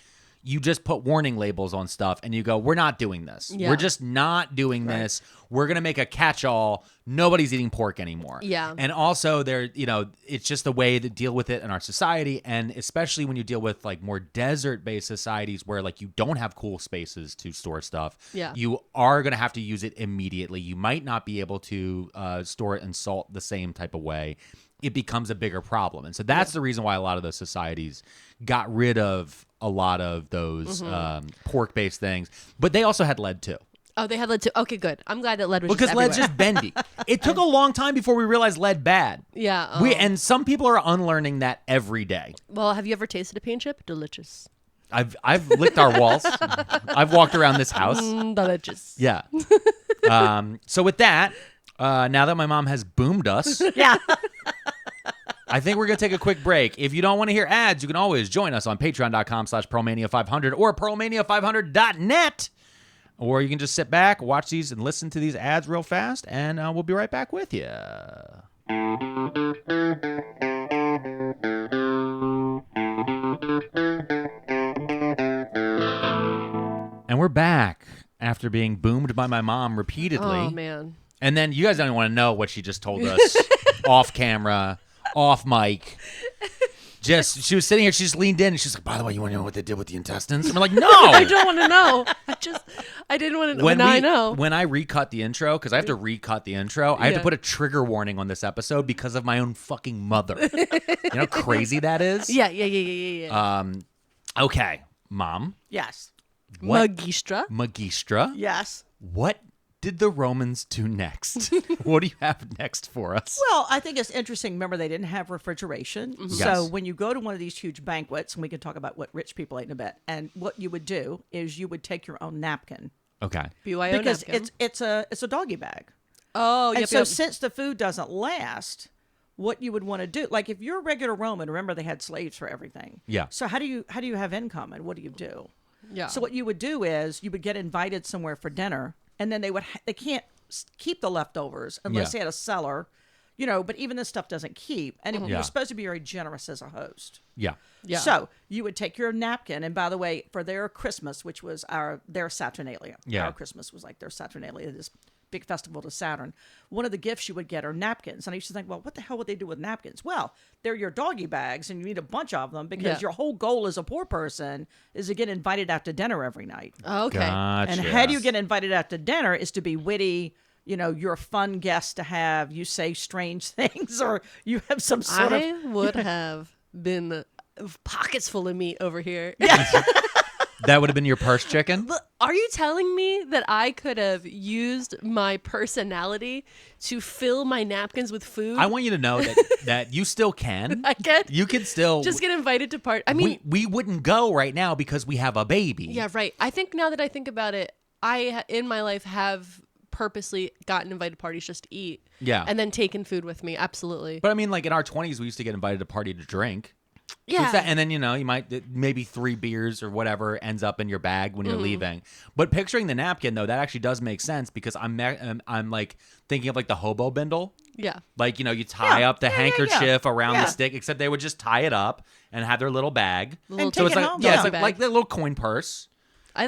you just put warning labels on stuff and you go, we're not doing this. Yeah. We're just not doing this. We're going to make a catch-all. Nobody's eating pork anymore. Yeah. And also it's just the way to deal with it in our society. And especially when you deal with like more desert-based societies where like you don't have cool spaces to store stuff. Yeah. You are going to have to use it immediately. You might not be able to store it in salt the same type of way. It becomes a bigger problem. And so that's the reason why a lot of those societies got rid of a lot of those pork-based things. But they also had lead too. Oh, they had lead too. Okay, good. I'm glad that lead was Because just lead's everywhere. just bendy. It took a long time before we realized lead bad. Yeah. Oh. And some people are unlearning that every day. Well, have you ever tasted a paint chip? Delicious. I've licked our walls. I've walked around this house. Delicious. Yeah. So with that, now that my mom has boomed us, I think we're going to take a quick break. If you don't want to hear ads, you can always join us on patreon.com/Pearlmania500 or pearlmania500.net. Or you can just sit back, watch these, and listen to these ads real fast, and we'll be right back with you. And we're back after being boomed by my mom repeatedly. Oh, man. And then you guys don't even want to know what she just told us off camera, off mic. She was sitting here, she just leaned in, and she's like, by the way, you want to know what they did with the intestines? And we're like, no! I don't want to know. I didn't want to know. Now I know. When I recut the intro, because I have to recut the intro, I have to put a trigger warning on this episode because of my own fucking mother. You know how crazy that is? Yeah. Okay, Mom. Yes. What? Magistra. Yes. What did the Romans do next? What do you have next for us? Well, I think it's interesting. Remember, they didn't have refrigeration. Mm-hmm. So Yes. when you go to one of these huge banquets, and we can talk about what rich people ate in a bit, and what you would do is you would take your own napkin. Okay. BYO Because napkin. it's a doggy bag. Oh, And yep, so yep. since the food doesn't last, what you would want to do, like if you're a regular Roman, remember they had slaves for everything. Yeah. So how do you have income, and what do you do? Yeah. So what you would do is you would get invited somewhere for dinner, and then they can't keep the leftovers unless they had a cellar, but even this stuff doesn't keep. And Yeah. you're supposed to be very generous as a host. Yeah. Yeah. So you would take your napkin, and by the way, for their Christmas, which was their Saturnalia, our Christmas was like their Saturnalia, this big festival to Saturn. One of the gifts you would get are napkins, and I used to think, well, what the hell would they do with napkins? Well, they're your doggy bags, and you need a bunch of them because your whole goal as a poor person is to get invited out to dinner every night. Oh, okay. Gotcha. And how do you get invited out to dinner is to be witty. You're a fun guest to have. You say strange things, or you have some sort of. I would have been pockets full of meat over here. That would have been your purse chicken? But are you telling me that I could have used my personality to fill my napkins with food? I want you to know that you still can. I can. You can still Just get invited to part. I mean, we wouldn't go right now because we have a baby. yeah, right. I think now that I think about it, I in my life have purposely gotten invited to parties just to eat. Yeah. And then taken food with me. Absolutely. But I mean, like in our 20s, we used to get invited to party to drink. Yeah. And then, you might, maybe 3 beers or whatever ends up in your bag when you're leaving. But picturing the napkin, though, that actually does make sense because I'm like thinking of like the hobo bindle. Yeah. Like, you tie up the Yeah, handkerchief around Yeah. the stick, except they would just tie it up and have their little bag. Little take it's it like, home. yeah, it's bag. like their little coin purse. I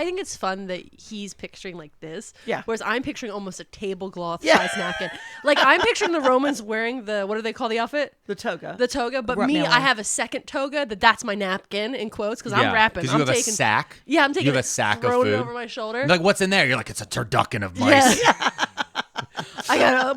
think it's fun that he's picturing like this. Yeah. Whereas I'm picturing almost a tablecloth size napkin. Like I'm picturing the Romans wearing what do they call the outfit? The toga. The toga. But Wrap me, me I on. have a second toga that's my napkin in quotes because I'm rapping. Because you I'm have taking, a sack. Yeah, I'm taking You have it, a sack of throwing it food. over my shoulder. You're like, what's in there? You're like, it's a turducken of mice. Yeah.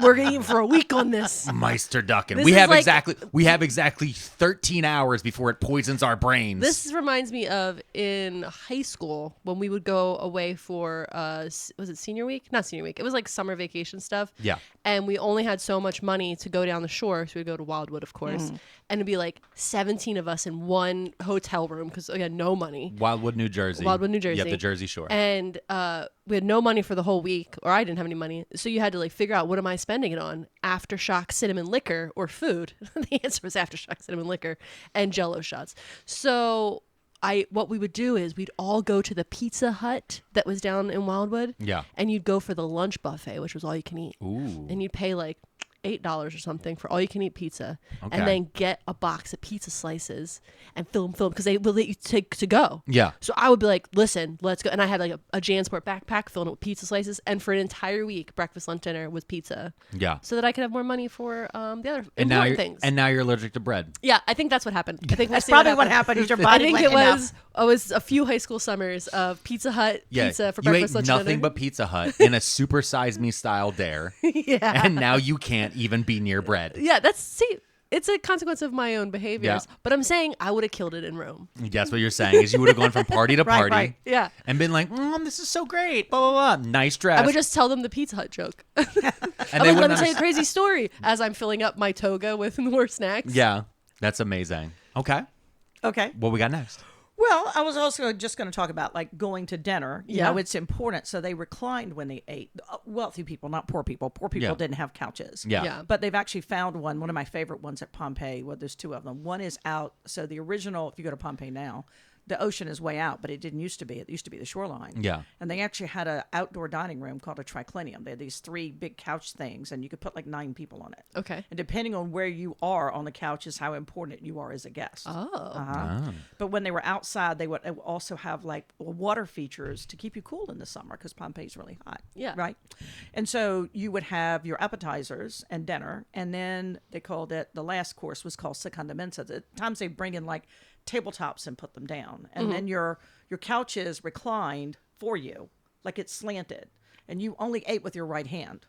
We're gonna eat for a week on this. Mice turducken. This We is have like- exactly 13 hours before it poisons our brains. This reminds me of in high school when we would go away for was it senior week? Not senior week. It was like summer vacation stuff. Yeah. And we only had so much money to go down the shore, so we'd go to Wildwood, of course. And it'd be like 17 of us in one hotel room because we had no money. Wildwood, New Jersey. Wildwood, New Jersey. Yeah, the Jersey Shore. And we had no money for the whole week, or I didn't have any money. So you had to like figure out what am I spending it on? Aftershock cinnamon liquor or food? The answer was Aftershock cinnamon liquor and Jell-O shots. So what we would do is we'd all go to the Pizza Hut that was down in Wildwood. Yeah. And you'd go for the lunch buffet, which was all you can eat. Ooh. And you'd pay like $8 or something for all you can eat pizza, Okay. and then get a box of pizza slices and fill them because they will let you take to go. Yeah. So I would be like, listen, let's go. And I had like a JanSport backpack filled with pizza slices, and for an entire week, breakfast, lunch, dinner was pizza. Yeah. So that I could have more money for the other And now important you're things. and now you're allergic to bread. Yeah, I think that's what happened. I think That's probably what happened. Is your I body think went it enough. was a few high school summers of Pizza Hut pizza for you breakfast, ate lunch, nothing dinner. but Pizza Hut in a Super Size Me style dare, Yeah. and now you can't even be near bread. Yeah, it's a consequence of my own behaviors. Yeah. But I'm saying I would have killed it in Rome. That's what you're saying is you would have gone from party to party, right. Yeah. and been like, "This is so great." Blah blah blah. Nice dress. I would just tell them the Pizza Hut joke. and I'm they like, let wouldn't me tell you a understand. crazy story as I'm filling up my toga with more snacks. Yeah, that's amazing. Okay, Okay. what we got next? Well, I was also just going to talk about like going to dinner. You Yeah. know, it's important. So they reclined when they ate. Wealthy people, not poor people. Poor people Yeah. didn't have couches. Yeah. Yeah. But they've actually found one of my favorite ones at Pompeii. Well, there's two of them. One is out. So the original, if you go to Pompeii now, the ocean is way out, but it didn't used to be. It used to be the shoreline. Yeah. And they actually had an outdoor dining room called a triclinium. They had these 3 big couch things, and you could put like 9 people on it. Okay. And depending on where you are on the couch is how important you are as a guest. Oh. But when they were outside, they would also have like water features to keep you cool in the summer because Pompeii's really hot. Yeah. Right. And so you would have your appetizers and dinner, and then they called it, the last course was called seconda mensa. At times they bring in like tabletops and put them down, and then your couch is reclined for you, like it's slanted, and you only ate with your right hand.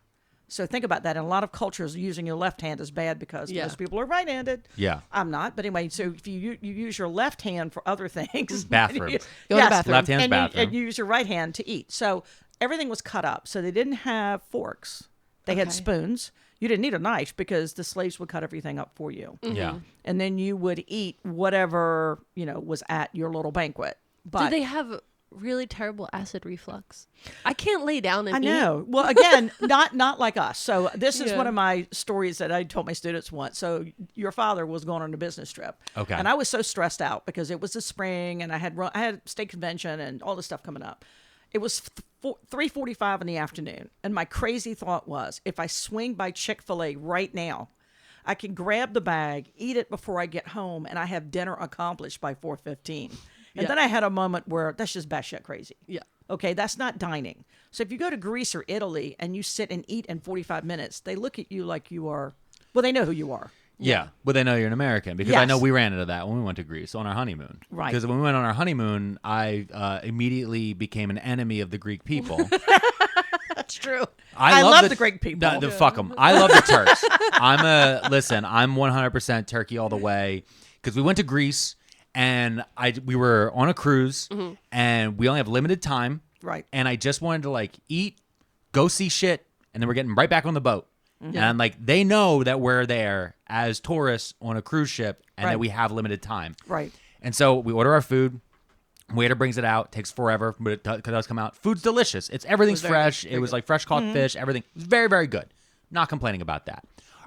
So think about that. In a lot of cultures, using your left hand is bad because most people are right-handed. Yeah. I'm not, but anyway. So if you use your left hand for other things, Bathroom. Go to the bathroom. Left hand's and bathroom. and you use your right hand to eat. So everything was cut up. So they didn't have forks. They had Okay. spoons. You didn't need a knife because the slaves would cut everything up for you. Yeah. And then you would eat whatever, was at your little banquet. But Did they have really terrible acid reflux? I can't lay down and I eat. know. Well, again, not like us. So this is Yeah. one of my stories that I told my students once. So your father was going on a business trip. Okay. And I was so stressed out because it was the spring and I had state convention and all this stuff coming up. It was 3:45 in the afternoon, and my crazy thought was, if I swing by Chick-fil-A right now, I can grab the bag, eat it before I get home, and I have dinner accomplished by 4:15. And then I had a moment where that's just batshit crazy. Yeah. Okay, that's not dining. So if you go to Greece or Italy and you sit and eat in 45 minutes, they look at you like you are, well, they know who you are. Yeah, but they know you're an American because I Yes. know we ran into that when we went to Greece on our honeymoon. Right. Because when we went on our honeymoon, I immediately became an enemy of the Greek people. That's true. I love the Greek people. Fuck them. I love the Turks. I'm 100% Turkey all the way because we went to Greece and we were on a cruise and we only have limited time. Right. And I just wanted to like eat, go see shit, and then we're getting right back on the boat. And I'm like, they know that we're there as tourists on a cruise ship and Right. that we have limited time. Right. And so we order our food. Waiter brings it out. Takes forever, but it does come out. Food's delicious. Everything's fresh. It was like fresh caught fish. Everything was very, very good. Not complaining about that.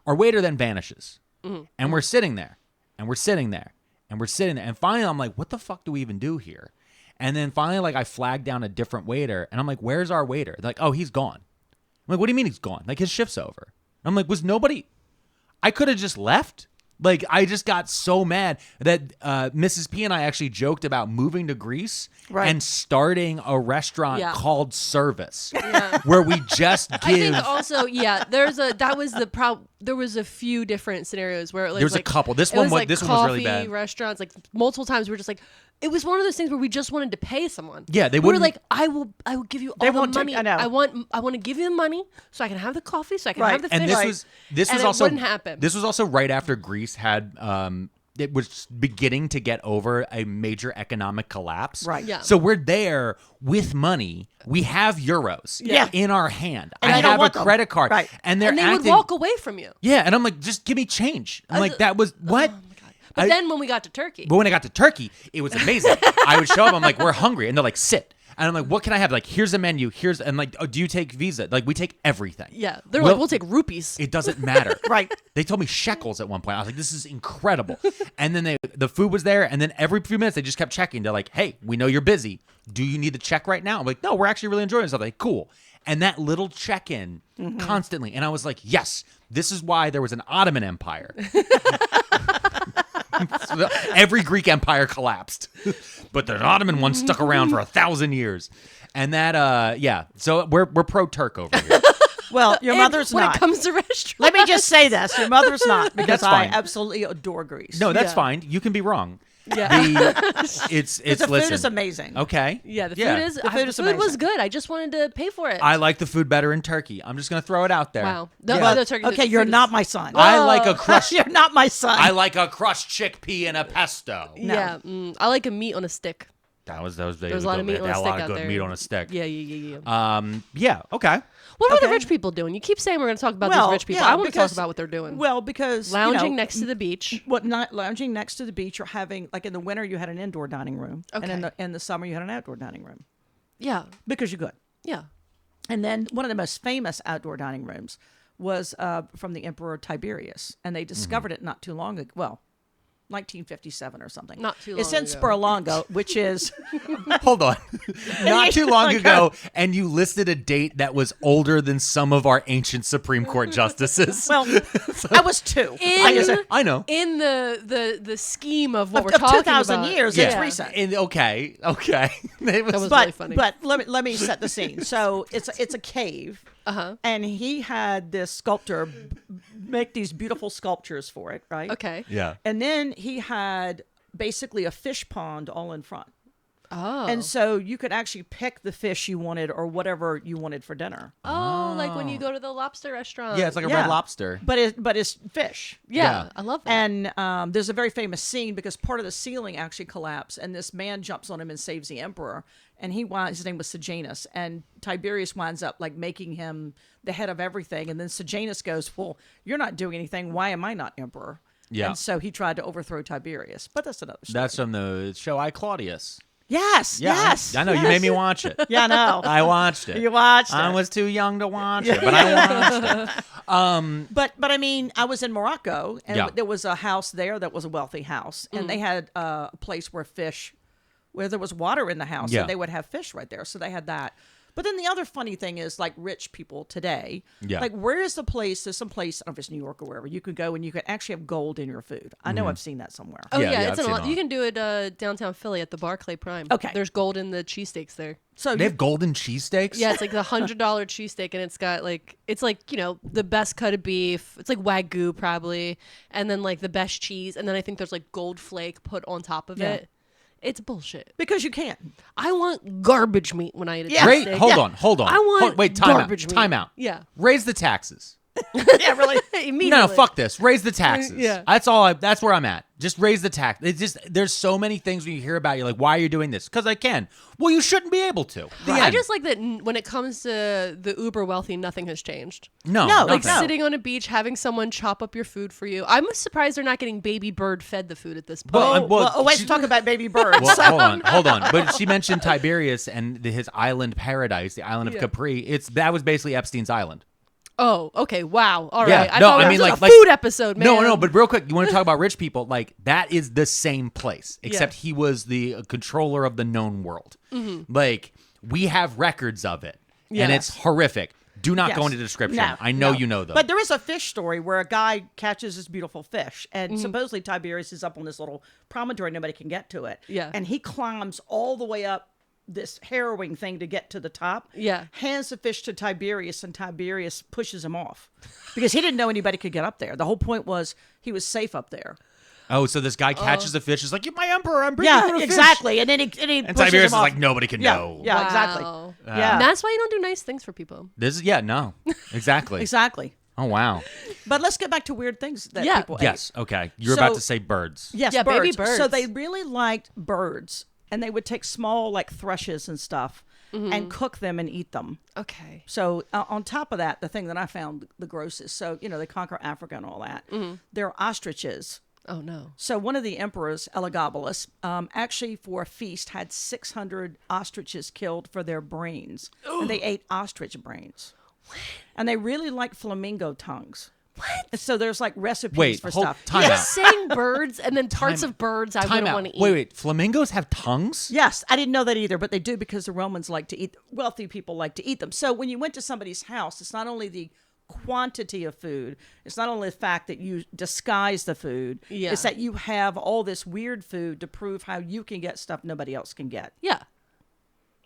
Our waiter then vanishes, and we're sitting there, and we're sitting there, and we're sitting there, and finally I'm like, what the fuck do we even do here? And then finally, like, I flagged down a different waiter, and I'm like, where's our waiter? They're like, oh, he's gone. I'm like, what do you mean he's gone? Like, his shift's over. I'm like, was nobody? I could have just left. Like, I just got so mad that Mrs. P and I actually joked about moving to Greece Right. and starting a restaurant Yeah. called Service, Yeah. where we just give. I think also, yeah, that was the problem. There was a few different scenarios where it was There was a like, couple. This it one was was- like this one was really coffee bad. restaurants, like multiple times we were just like, it was one of those things where we just wanted to pay someone. Yeah, they we were wouldn't- like, I will give you They all the won't take- money. I know. I want to give you the money so I can have the coffee, so I can Right. have the fish. And this And was it also wouldn't happen. This was also right after Greece had it was beginning to get over a major economic collapse. Right. Yeah. So we're there with money. We have euros Yeah. in our hand. And I you don't have a want them. credit card. Right. And they're and they acting, would walk away from you. Yeah, and I'm like, just give me change. I'm like, that was what? But then when we got to Turkey, But when I got to Turkey, it was amazing. I would show up, I'm like, we're hungry. And they're like, sit. And I'm like, what can I have? Like, here's a menu. And like, oh, do you take Visa? Like, we take everything. Yeah. They're like, we'll take rupees. It doesn't matter. Right. They told me shekels at one point. I was like, this is incredible. And then the food was there. And then every few minutes, they just kept checking. They're like, hey, we know you're busy. Do you need the check right now? I'm like, no, we're actually really enjoying this. I'm like, cool. And that little check-in constantly. And I was like, yes, this is why there was an Ottoman Empire. Every Greek empire collapsed, but the Ottoman one stuck around for 1,000 years, and that so we're pro Turk over here. Well, your mother's when not. it comes to restaurants. Let me just say this: your mother's not, because That's I fine. absolutely adore Greece. No, that's Yeah. fine. You can be wrong. Yeah. It's the food listen, is amazing. Okay. Yeah, the food Yeah. is. The food is the food was amazing. good. I just wanted to pay for it. I like the food better in Turkey. I'm just gonna throw it out there. Wow. Yeah. The turkey. Okay, the you're food not is- my son. I like a crushed. You're not my son. I like a crushed chickpea and a pesto. Yeah, I like a meat on a stick. That was There's a lot of meat on a a stick lot of out good there. meat on a stick. Yeah. Yeah. Okay. What are the Okay. rich people doing? You keep saying we're going to talk about Well, these rich people. yeah, I want to talk because- about what they're doing. Well, because Lounging next to the beach. Not lounging next to the beach, or having, like, in the winter you had an indoor dining room, and Okay. in the summer you had an outdoor dining room Yeah. because you could. Yeah. And then one of the most famous outdoor dining rooms was from the Emperor Tiberius, and they discovered it not too long ago. Well, 1957 or something. Not too It's long in ago. Spurlonga, which is Hold on. Not too long Like, ago, and you listed a date that was older than some of our ancient Supreme Court justices. well, I was two. I know. In the scheme of what Of we're talking 2,000 about. years, yeah. it's recent. And, okay. It was, was But really funny. but let me set the scene. So it's a cave, and he had this sculptor make these beautiful sculptures for it, right? Okay. yeah. And then he had basically a fish pond all in front. Oh. And so you could actually pick the fish you wanted or whatever you wanted for dinner. Oh, like when you go to the lobster restaurant. Yeah, it's like a Yeah. Red Lobster. But it's fish. Yeah, Yeah. I love that. And there's a very famous scene because part of the ceiling actually collapsed, and this man jumps on him and saves the emperor. And his name was Sejanus, and Tiberius winds up like making him the head of everything. And then Sejanus goes, "Well, you're not doing anything. Why am I not emperor?" Yeah. And so he tried to overthrow Tiberius. But that's another story. That's from the show I, Claudius. Yes. Yeah, Yes. I know. You yes. made me watch it. Yeah, I know. I watched it. You watched it. I was too young to watch it, but I watched it. But I mean, I was in Morocco, and Yeah. there was a house there that was a wealthy house, and they had a place where there was water in the house, Yeah. and they would have fish right there. So they had that. But then the other funny thing is, like, rich people today, Yeah. like, where is the place? There's some place, I don't know if it's New York or wherever, you could go and you could actually have gold in your food. I know I've seen that somewhere. Oh Yeah, yeah, yeah, it's I've in a seen lot. it You all. can do it downtown Philly at the Barclay Prime. Okay. There's gold in the cheesesteaks there. So They have golden cheesesteaks? Yeah, it's like the $100 cheesesteak, and it's got like the best cut of beef. It's like Wagyu probably, and then like the best cheese, and then I think there's like gold flake put on top of Yeah. it. It's bullshit. because you can. I want garbage meat when I eat a Yeah. Great. cheesesteak. Hold on. I want Wait, time garbage out. meat. Time out. Yeah. Raise the taxes. Yeah, really. Immediately. No, fuck this. Raise the taxes. Yeah. That's where I'm at. Just raise the tax. It's just there's so many things when you hear about it, you're like, why are you doing this? Because I can. Well, you shouldn't be able to. The I end. just like that when it comes to the uber wealthy, nothing has changed. no, No, Like no. sitting on a beach, having someone chop up your food for you. I'm surprised they're not getting baby bird fed the food at this point. Let's talk about baby birds. Well, hold on. But she mentioned Tiberius and his island paradise, the island of Yeah. Capri. That was basically Epstein's island. Oh, okay. Wow. All Yeah, right. I no, thought I it mean, was like- a food episode, man. No, but real quick, you want to talk about rich people? Like that is the same place, except he was the controller of the known world. Like we have records of it, and Yes. it's horrific. Do not Yes. go into description. No, I know no. you know those. But there is a fish story where a guy catches this beautiful fish, and supposedly Tiberius is up on this little promontory, nobody can get to it. Yeah. And he climbs all the way up this harrowing thing to get to the top. Yeah. Hands the fish to Tiberius, and Tiberius pushes him off because he didn't know anybody could get up there. The whole point was he was safe up there. oh, so this guy catches a fish. He's like, "You're my emperor. I'm bringing you Yeah, a fish." exactly. And then he And pushes Tiberius him is off. like, "Nobody can Yeah, know." yeah, exactly. Wow. Yeah, That's why you don't do nice things for people. This is no, exactly. exactly. Oh wow. But let's get back to weird things that Yeah. people ate. Yes. Okay. You're So- about to say birds. Yes, Yeah, birds. baby birds. So they really liked birds, and they would take small like thrushes and stuff and cook them and eat them. Okay. So on top of that, the thing that I found the grossest, so they conquer Africa and all that. There are ostriches Oh, no. So one of the emperors, Elagabalus, actually for a feast had 600 ostriches killed for their brains. And they ate ostrich brains. What? And they really liked flamingo tongues. What? And so there's like recipes for stuff. Time out. Just saying birds and then parts of birds I wouldn't want to eat. Wait. Flamingos have tongues? Yes, I didn't know that either, but they do because the Romans like to eat, wealthy people like to eat them. So when you went to somebody's house, it's not only the quantity of food, it's not only the fact that you disguise the food, it's that you have all this weird food to prove how you can get stuff nobody else can get. Yeah.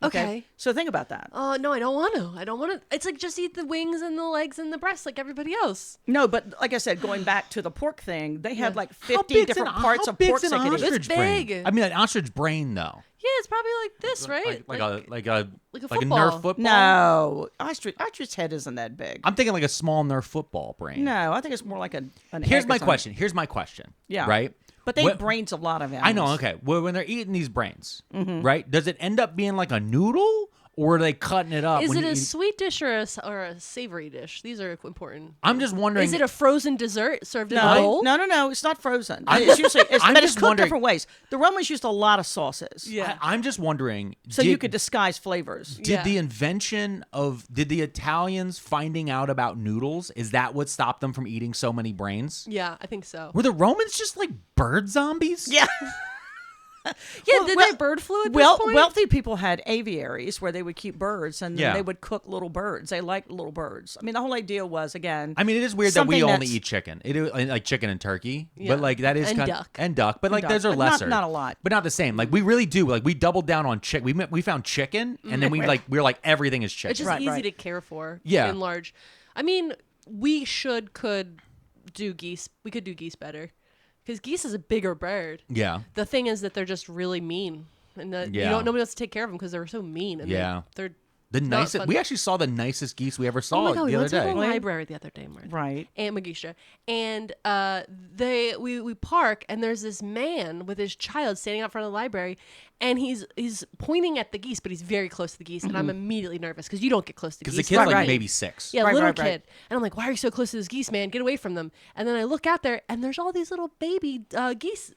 Okay. So think about that. Oh, no, I don't want to. I don't want to. It's like just eat the wings and the legs and the breasts like everybody else. No, but like I said, going back to the pork thing, they had like 50 different parts of pork. It's big. I mean, an ostrich brain, though. Yeah, it's probably like this, right? Like a football. Nerf football? No, ostrich head isn't that big. I'm thinking like a small Nerf football brain. No, I think it's more like an Here's my question. Yeah. Right? But they eat brains a lot of animals. I know, okay. Well, when they're eating these brains, right, does it end up being like a noodle? Or are they cutting it up? Is it a sweet dish or a savory dish? These are important. I'm just wondering. Is it a frozen dessert served in a bowl? No. It's not frozen. It's usually, but it's cooked different ways. The Romans used a lot of sauces. Yeah. I'm just wondering. So you could disguise flavors. Did the Italians finding out about noodles, is that what stopped them from eating so many brains? Yeah, I think so. Were the Romans just like bird zombies? Yeah. Yeah, did they bird flu at this point? Wealthy people had aviaries where they would keep birds, and then they would cook little birds. They liked little birds. I mean, the whole idea was, again... I mean, it is weird that we only eat chicken. It is like chicken and turkey, but like that is duck. But like those are lesser. Not a lot. But not the same. Like we really do. Like we doubled down on chicken. We found chicken, and then we were like everything is chicken. It's just easy to care for. Yeah. In large. I mean, we could do geese. We could do geese better. Because geese is a bigger bird. Yeah. The thing is that they're just really mean, and nobody else to take care of them because they're so mean. And they're the nicest. We actually saw the nicest geese we ever saw the other day. We went to the Right. library the other day, Martin. Right. And Magistra, and we park, and there's this man with his child standing out front of the library, and he's pointing at the geese, but he's very close to the geese, and I'm immediately nervous because you don't get close to geese. Because the kid's like maybe 6. Yeah, little kid. And I'm like, why are you so close to this geese, man? Get away from them. And then I look out there, and there's all these little baby Goslings.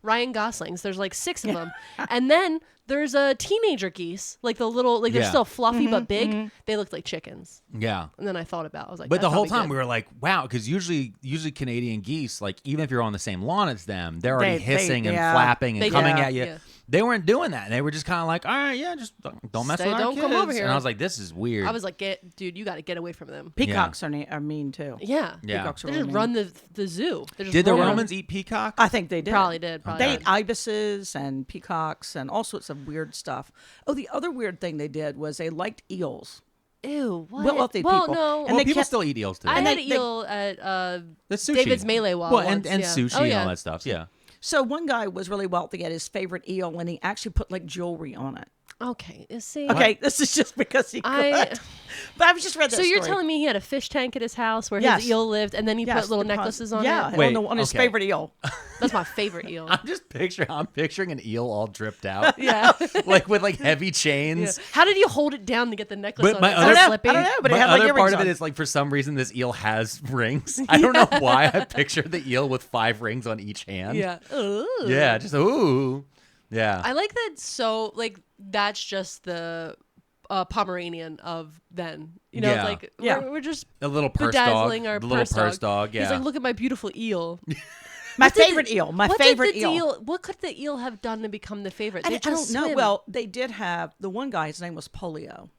Ryan Goslings. There's like 6 of them. And then there's a teenager geese, like the little, like they're still fluffy but big. They look like chickens. Yeah. And then I was like, but the whole time we were like, wow, because usually Canadian geese, like even if you're on the same lawn as them, they're already hissing and flapping and coming at you. Yeah. They weren't doing that. They were just kind of like, all right, yeah, just don't mess with our kids. Come over here. And I was like, this is weird. I was like, dude, you got to get away from them. Peacocks are mean too. Yeah. Peacocks are they just run the zoo. Did the Romans eat peacock? I think they did. Probably did. They ate ibises and peacocks and all sorts of weird stuff. Oh, the other weird thing they did was they liked eels. Ew, what? Wealthy people. No. And people still eat eels today. I had eel at sushi. David's Melee Wall. Well, and sushi and all that stuff, yeah. So one guy was really wealthy at his favorite eel, and he actually put like jewelry on it. Okay, this is just because he could. But I've just read that So you're story. telling me he had a fish tank at his house where his eel lived, and then he put little necklaces on it? Yeah, on his favorite eel. That's my favorite eel. I'm picturing an eel all dripped out. Yeah. like with like heavy chains. Yeah. How did you hold it down to get the necklace on? I don't know, but it my had like other part of on. it is like for some reason this eel has rings. I don't know why I picture the eel with 5 rings on each hand. Yeah. Ooh. Yeah, just ooh. Yeah. I like that. So like that's just the Pomeranian of then. You know, like we're just a little purse bedazzling dog. our The little purse dog. Yeah. He's like, look at my beautiful eel. My favorite eel. What could the eel have done to become the favorite? I don't know. Well, they did have the one guy. His name was Pollio.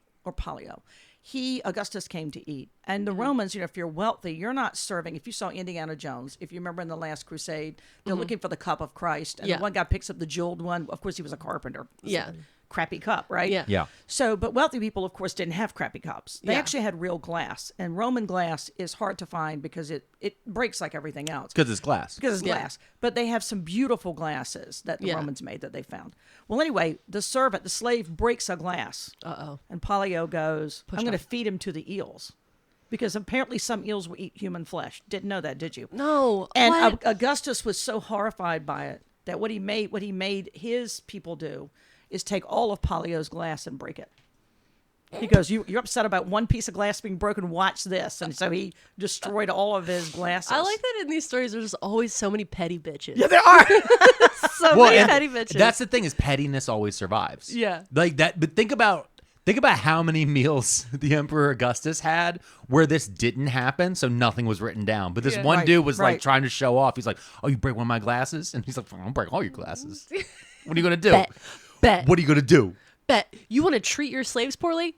Augustus came to eat. And the Romans, if you're wealthy, you're not serving. If you saw Indiana Jones, if you remember in the Last Crusade, they're looking for the cup of Christ. And the one guy picks up the jeweled one. Of course, he was a carpenter. Yeah. Crappy cup, right? Yeah. So, but wealthy people, of course, didn't have crappy cups. They actually had real glass. And Roman glass is hard to find because it breaks like everything else. Because it's glass. But they have some beautiful glasses that the Romans made that they found. Well, anyway, the slave breaks a glass. Uh-oh. And Pollio goes, I'm going to feed him to the eels. Because apparently some eels will eat human flesh. Didn't know that, did you? No. And Augustus was so horrified by it that what he made his people do is take all of Pollio's glass and break it. He goes, you're upset about one piece of glass being broken. Watch this. And so he destroyed all of his glasses. I like that in these stories there's always so many petty bitches. Yeah, there are. So many petty bitches. That's the thing is pettiness always survives. Yeah. Like that. But think about how many meals the Emperor Augustus had where this didn't happen, so nothing was written down. But this one dude was like trying to show off. He's like, "Oh, you break one of my glasses?" And he's like, "I'll break all your glasses." What are you gonna do? Bet. What are you gonna do? Bet. You want to treat your slaves poorly?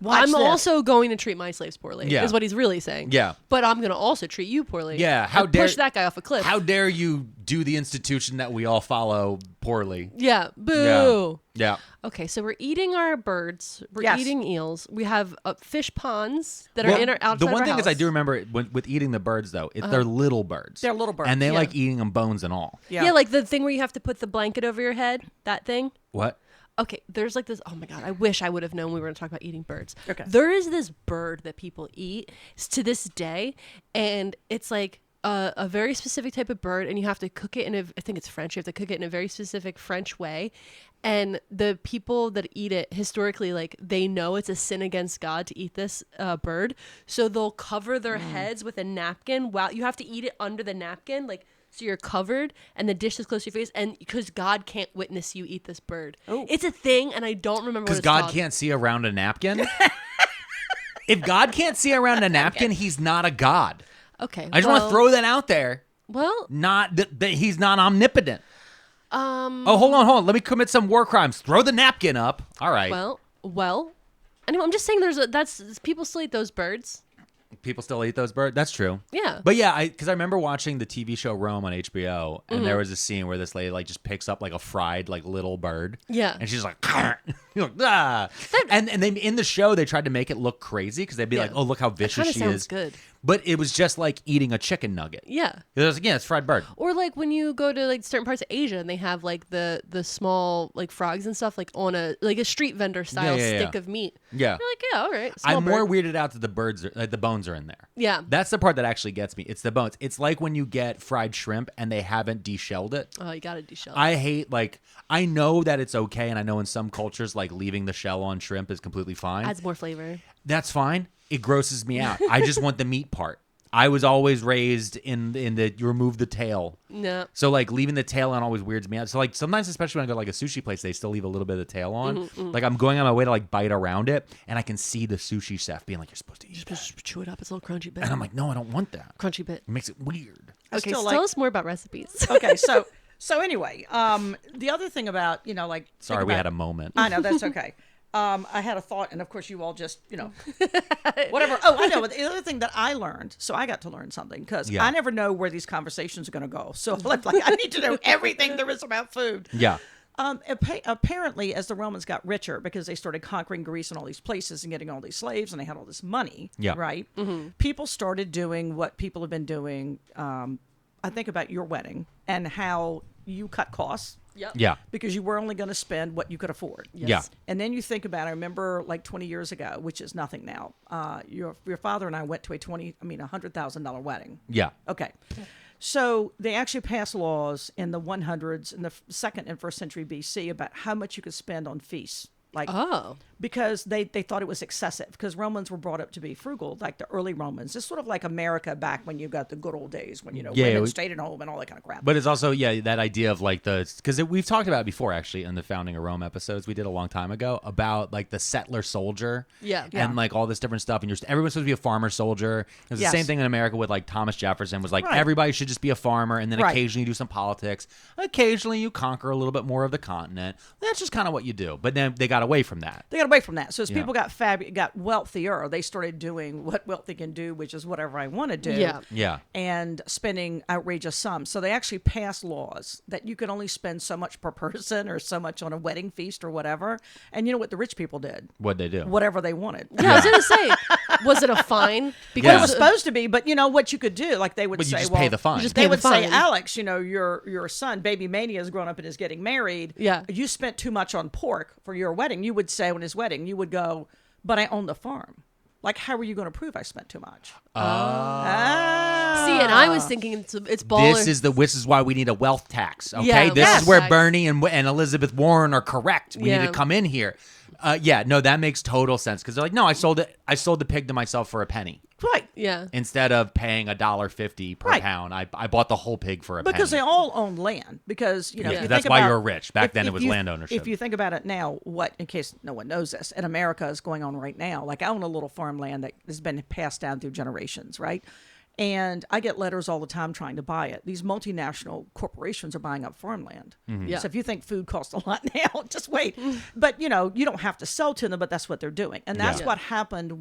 Watch I'm this. also going to treat my slaves poorly. Yeah. Is what he's really saying. Yeah. But I'm gonna also treat you poorly. Yeah. Push that guy off a cliff. How dare you do the institution that we all follow poorly? Yeah. Boo. Yeah. Okay, so we're eating our birds. We're eating eels. We have fish ponds that are Well, in our outside. the one our thing house. is I do remember with eating the birds though, they're little birds. They're little birds, and they yeah. like eating them bones and all. Yeah, like the thing where you have to put the blanket over your head. That thing. What? Okay, there's like this. Oh my god, I wish I would have known we were going to talk about eating birds. Okay. There is this bird that people eat to this day, and it's like a very specific type of bird, and you have to cook it in a. I think it's French. You have to cook it in a very specific French way, and the people that eat it historically, like they know it's a sin against God to eat this bird, so they'll cover their heads with a napkin. While you have to eat it under the napkin, like. So you're covered and the dish is close to your face, and because God can't witness you eat this bird. Oh. It's a thing, and I don't remember what it's Because God called. can't see around a napkin? If God can't see around a napkin, he's not a God. Okay. I just want to throw that out there. Well, Not that he's not omnipotent. Oh, hold on. Let me commit some war crimes. Throw the napkin up. All right. Well. Anyway, I'm just saying that's people still eat those birds. People still eat those birds. That's true. Yeah. But yeah, because I remember watching the TV show Rome on HBO, and there was a scene where this lady like just picks up like a fried like little bird. Yeah. And she's like, you're like ah. And they in the show they tried to make it look crazy because they'd be like, oh look how vicious she sounds is. good. But it was just like eating a chicken nugget. Yeah. It was like, yeah, it's fried bird. Or like when you go to like certain parts of Asia and they have like the small like frogs and stuff like on a street vendor style stick of meat. Yeah. You're like, yeah, all right. Small I'm bird. more weirded out that the birds are, like the bones are in there. Yeah. That's the part that actually gets me. It's the bones. It's like when you get fried shrimp and they haven't deshelled it. Oh, you gotta deshell. I hate I know that it's okay, and I know in some cultures like leaving the shell on shrimp is completely fine. Adds more flavor. That's fine. It grosses me out. I just want the meat part. I was always raised in the you remove the tail. No. So like leaving the tail on always weirds me out. So like sometimes, especially when I go to like a sushi place, they still leave a little bit of the tail on. Like I'm going on my way to like bite around it, and I can see the sushi chef being like, "You're supposed to eat that." Just chew it up. It's a little crunchy bit. And I'm like, "No, I don't want that. Crunchy bit. It makes it weird." Okay, so tell us more about recipes. Okay, so anyway, the other thing about like Sorry, we had a moment. I know that's okay. I had a thought, and of course, you all just, whatever. Oh, I know. The other thing that I learned, so I got to learn something because I never know where these conversations are going to go. So, like, I need to know everything there is about food. Yeah. Apparently, as the Romans got richer, because they started conquering Greece and all these places and getting all these slaves, and they had all this money, right? Mm-hmm. People started doing what people have been doing. I think about your wedding and how you cut costs. Yep. Yeah. Because you were only going to spend what you could afford. Yes. Yeah. And then you think about, I remember like 20 years ago, which is nothing now. Your father and I went to a $100,000 wedding. Yeah. Okay. So they actually passed laws in the 100s in the second and first century BC about how much you could spend on feasts. Because they thought it was excessive, because Romans were brought up to be frugal, like the early Romans. It's sort of like America back when you got the good old days when, women stayed at home and all that kind of crap. But it's also, that idea of like because we've talked about it before actually in the Founding of Rome episodes we did a long time ago about like the settler soldier. Yeah. And like all this different stuff. And everyone's supposed to be a farmer soldier. It was the same thing in America with like Thomas Jefferson was like, everybody should just be a farmer. And then occasionally you do some politics. Occasionally you conquer a little bit more of the continent. That's just kind of what you do. But then they got away from that. So as people got wealthier, they started doing what wealthy can do, which is whatever I want to do. Yeah. Yeah. And spending outrageous sums. So they actually passed laws that you could only spend so much per person or so much on a wedding feast or whatever. And you know what the rich people did? What'd they do? Whatever they wanted. Yeah, I was gonna say, was it a fine? Because it was supposed to be, but you know what you could do? Like they would But you say, just well, pay the fine. just they pay the would say, fine. Alex, your son, Baby Mania, is grown up and is getting married. Yeah. You spent too much on pork for your wedding. You would say on his wedding, you would go, but I own the farm. Like, how are you going to prove I spent too much? See, and I was thinking it's baller. This is why we need a wealth tax. Okay, Yeah, this wealth is where tax. Bernie and Elizabeth Warren are correct. We need Yeah. to come in here. Yeah, no, that makes total sense because they're like, no, I sold the pig to myself for a penny. Right. Yeah. Instead of paying $1.50 per pound, I bought the whole pig for a penny. Because they all own land. Because, you know, if you that's think why about, you're rich. Back then it was you, land ownership. If you think about it now, what, in case no one knows this, in America is going on right now. Like I own a little farmland that has been passed down through generations, right? And I get letters all the time trying to buy it. These multinational corporations are buying up farmland. Yeah. So if you think food costs a lot now, just wait. But, you know, you don't have to sell to them, but that's what they're doing. And that's what happened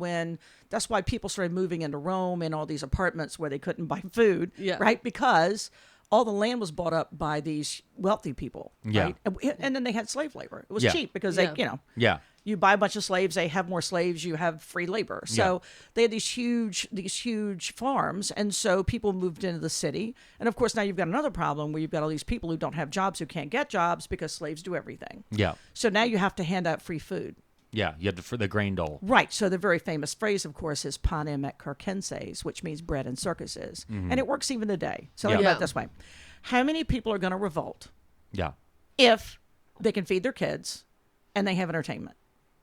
that's why people started moving into Rome and all these apartments where they couldn't buy food, right? Because all the land was bought up by these wealthy people, right? And then they had slave labor. It was cheap because they, you know. Yeah. You buy a bunch of slaves, they have more slaves, you have free labor. So they had these huge farms, and so people moved into the city. And of course, now you've got another problem where you've got all these people who don't have jobs, who can't get jobs because slaves do everything. Yeah. So now you have to hand out free food. Yeah, you have for the grain dole. Right. So the very famous phrase, of course, is panem et circenses, which means bread and circuses. And it works even today. So think about it this way. How many people are going to revolt if they can feed their kids and they have entertainment?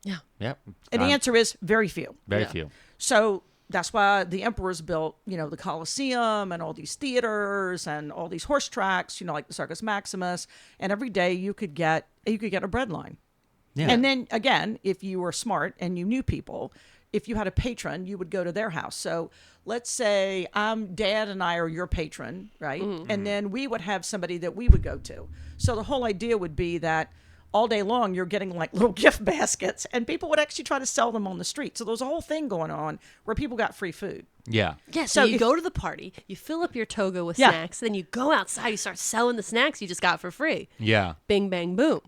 Yeah. Yep. And the answer is very few. Very few. So that's why the emperors built, you know, the Colosseum and all these theaters and all these horse tracks, you know, like the Circus Maximus. And every day you could get a bread line. Yeah. And then again, if you were smart and you knew people, if you had a patron, you would go to their house. So let's say Dad and I are your patron, right? And then we would have somebody that we would go to. So the whole idea would be that all day long you're getting like little gift baskets, and people would actually try to sell them on the street. So there was a whole thing going on where people got free food. Yeah. Yeah, so you go to the party, you fill up your toga with snacks, then you go outside, you start selling the snacks you just got for free. Yeah. Bing, bang, boom.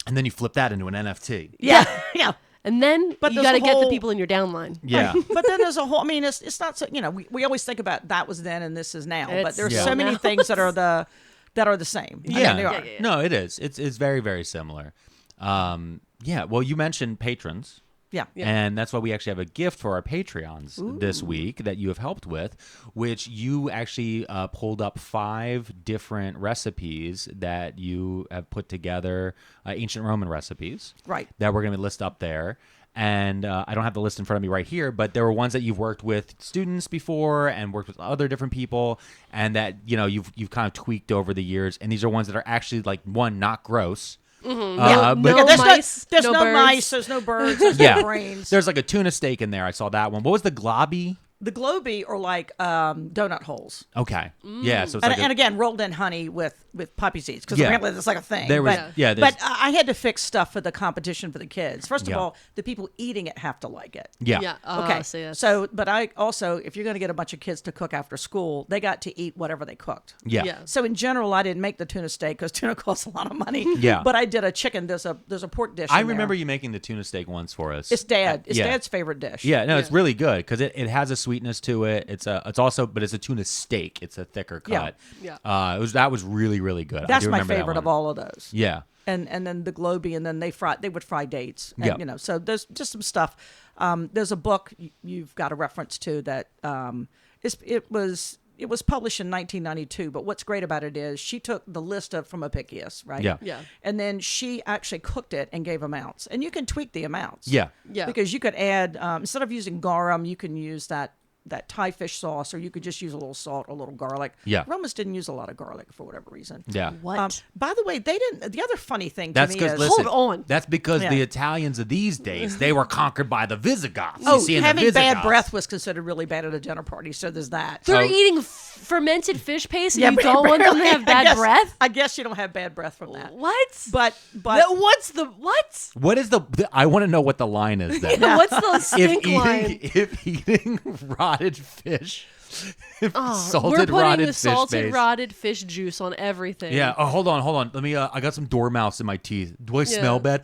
And then you flip that into an NFT. Yeah. Yeah. And then you got to get the people in your downline. Yeah. But then there's a whole, I mean, it's not so, you know, we always think about that was then and this is now, but there's so many things that are the same. Yeah. I mean, they are. No, it is. It's very, very similar. Yeah. Well, you mentioned patrons. Yeah. And that's why we actually have a gift for our Patreons this week that you have helped with, which you actually pulled up 5 different recipes that you have put together, ancient Roman recipes. Right. That we're going to list up there. And I don't have the list in front of me right here, but there were ones that you've worked with students before and worked with other different people, and that, you know, you've kind of tweaked over the years. And these are ones that are actually, like, one, not gross. No There's mice, there's no no birds. mice, there's no birds, there's no brains. There's like a tuna steak in there. I saw that one. What was the globby? The globi are like donut holes. Okay. Yeah. So it's And, like and again, rolled in honey with poppy seeds, because Yeah. apparently that's like a thing. There was- but, yeah, there's- but I had to fix stuff for the competition for the kids. First of Yeah. all, the people eating it have to like it. yeah. Yeah. Okay. So yes. So, but I also, if you're going to get a bunch of kids to cook after school, they got to eat whatever they cooked. Yeah. Yeah. So in general, I didn't make the tuna steak because tuna costs a lot of money. Yeah. But I did a chicken. There's a pork dish. I in remember there. you making the tuna steak once for us. It's It's yeah. Dad's favorite dish. Yeah, no, it's really good because it has a sweetness to it. It's also, but it's a tuna steak. It's a thicker cut. Yeah. That was really, really good. I That's do my remember that favorite one. of all of those. Yeah. And then the globy, and then they would fry dates. And, Yeah. you know, so there's just some stuff. There's a book you've got a reference to that it was published in 1992. But what's great about it is she took the list from Apicius, right? Yeah. Yeah. And then she actually cooked it and gave amounts. And you can tweak the amounts. Yeah. Yeah. Because you could add, instead of using garum, you can use that Thai fish sauce, or you could just use a little salt or a little garlic. Yeah. Romans didn't use a lot of garlic for whatever reason. Yeah. What? By the way, they didn't. The other funny thing That's to me because is, listen, Hold on. that's because Yeah. the Italians of these days they were conquered by the Visigoths. oh, you see, in having the bad Visigoths, breath was considered really bad at a dinner party. So there's that. They're Oh. eating fermented fish paste, and you but don't want them to apparently, have bad breath? I guess you don't have bad breath from that. What? But What's the what? What is I want to know what the line is then. What's the stink line? if eating rotted fish, We're salted putting rotted the fish salted paste. rotted fish juice on everything. Yeah. Oh, hold on. Let me. I got some dormouse in my teeth. Do I smell bad?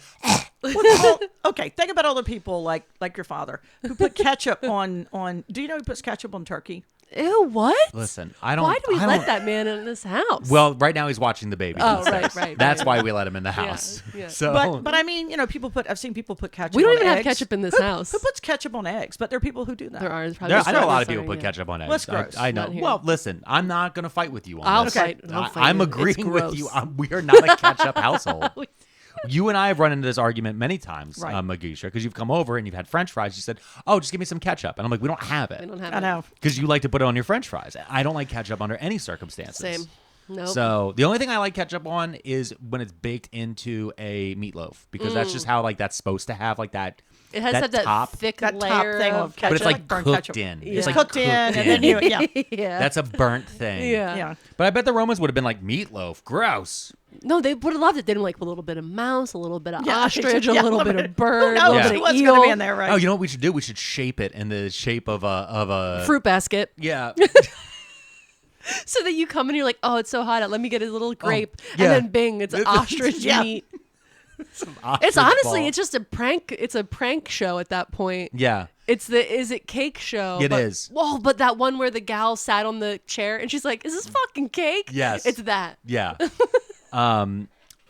well, okay, think about other people like your father who put ketchup on. Do you know who puts ketchup on turkey? Ew, what? Listen, I don't. Why do we I let don't- that man in this house? Well, right now he's watching the baby. Oh, these days. right. That's why we let him in the house. yeah. So, But I mean, you know, I've seen people put ketchup. we don't on even have eggs. ketchup in this house. Who puts ketchup on eggs? But there are people who do that. There are probably. I know a lot of people sorry, put yeah. ketchup on eggs. That's gross. I know. Not here. Well, listen, I'm not going to fight with you on I'll this. fight. I'll fight I'm you. It's agreeing with gross. you. We are not a ketchup household. You and I have run into this argument many times, Right. Magistra, because you've come over and you've had French fries. You said, "Oh, just give me some ketchup," and I'm like, "We don't have it." I don't have I it. know. Because you like to put it on your French fries. I don't like ketchup under any circumstances. Same. Nope. So the only thing I like ketchup on is when it's baked into a meatloaf, because that's just how like that's supposed to have like that. It has that top, thick that top layer thing of of ketchup. but it's like burnt cooked ketchup. in. Yeah. It's like cooked in, and then you, yeah. yeah. That's a burnt thing. yeah. But I bet the Romans would have been like, meatloaf, gross. No, they would have loved it. They'd like a little bit of mouse, a little bit of Yeah, ostrich, yeah, a little bit of bird, Who a knows little bit what's of going to be eel. in there, right? Oh, you know what we should do? We should shape it in the shape of a Fruit basket. Yeah. So that you come and you're like, oh, it's so hot out. Let me get a little grape. yeah. And then bing, it's ostrich Yeah. meat. Ostrich It's honestly, ball. it's just a prank. It's a prank show at that point. Yeah. It's the Is It Cake show. It but, is. Whoa, but that one where the gal sat on the chair and she's like, is this fucking cake? Yes. It's that. Yeah.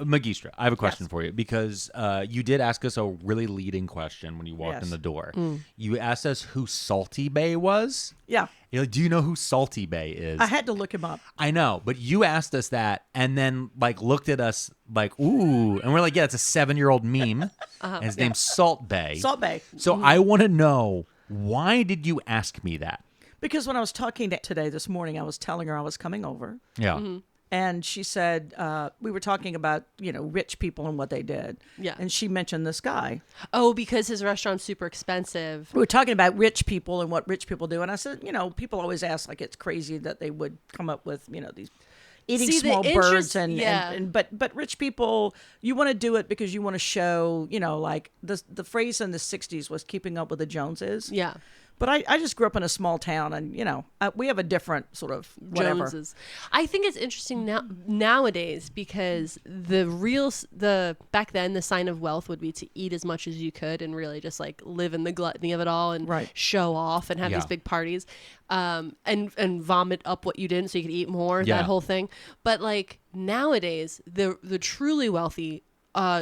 Magistra, I have a question for you, because you did ask us a really leading question when you walked Yes. in the door. You asked us who Salty Bay was. Yeah. You're like, do you know who Salty Bay is? I had to look him up. I know, but you asked us that and then like looked at us like, ooh, and we're like, yeah, it's a 7-year-old meme. And his name's Salt Bay. Salt Bay. So I want to know, why did you ask me that? Because when I was talking to today this morning, I was telling her I was coming over. Yeah. And she said, we were talking about, rich people and what they did. Yeah. And she mentioned this guy. Oh, because his restaurant's super expensive. We were talking about rich people and what rich people do. And I said, people always ask, like, it's crazy that they would come up with, these eating See, the small interest- birds. yeah. But rich people, you want to do it because you want to show, like the phrase in the 60s was keeping up with the Joneses. Yeah. But I just grew up in a small town, and we have a different sort of whatever. Joneses. I think it's interesting nowadays because the back then the sign of wealth would be to eat as much as you could and really just like live in the gluttony of it all and Right. show off and have Yeah. these big parties, and vomit up what you didn't so you could eat more. Yeah. That whole thing. But like nowadays, the truly wealthy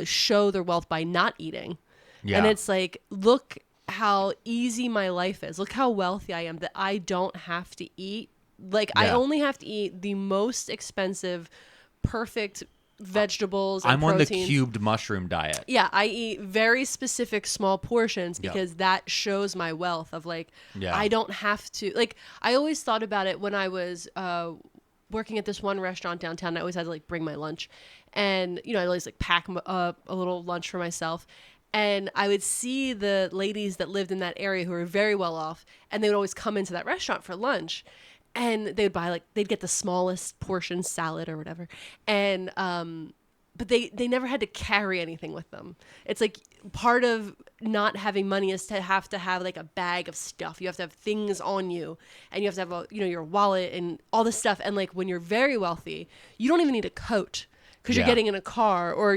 show their wealth by not eating, Yeah. and it's like, look how easy my life is. Look how wealthy I am that I don't have to eat. Like I Yeah. only have to eat the most expensive, perfect vegetables and I'm on the proteins. cubed mushroom diet. Yeah, I eat very specific small portions Yeah. because that shows my wealth of like, Yeah. I don't have to, like, I always thought about it when I was working at this one restaurant downtown. I always had to like bring my lunch, and I always like pack a little lunch for myself. And I would see the ladies that lived in that area who were very well off, and they would always come into that restaurant for lunch. And they would buy they'd get the smallest portion salad or whatever. And but they never had to carry anything with them. It's like part of not having money is to have like a bag of stuff. You have to have things on you, and you have to have your wallet and all this stuff. And like when you're very wealthy, you don't even need a coat. Because Yeah. you're getting in a car, or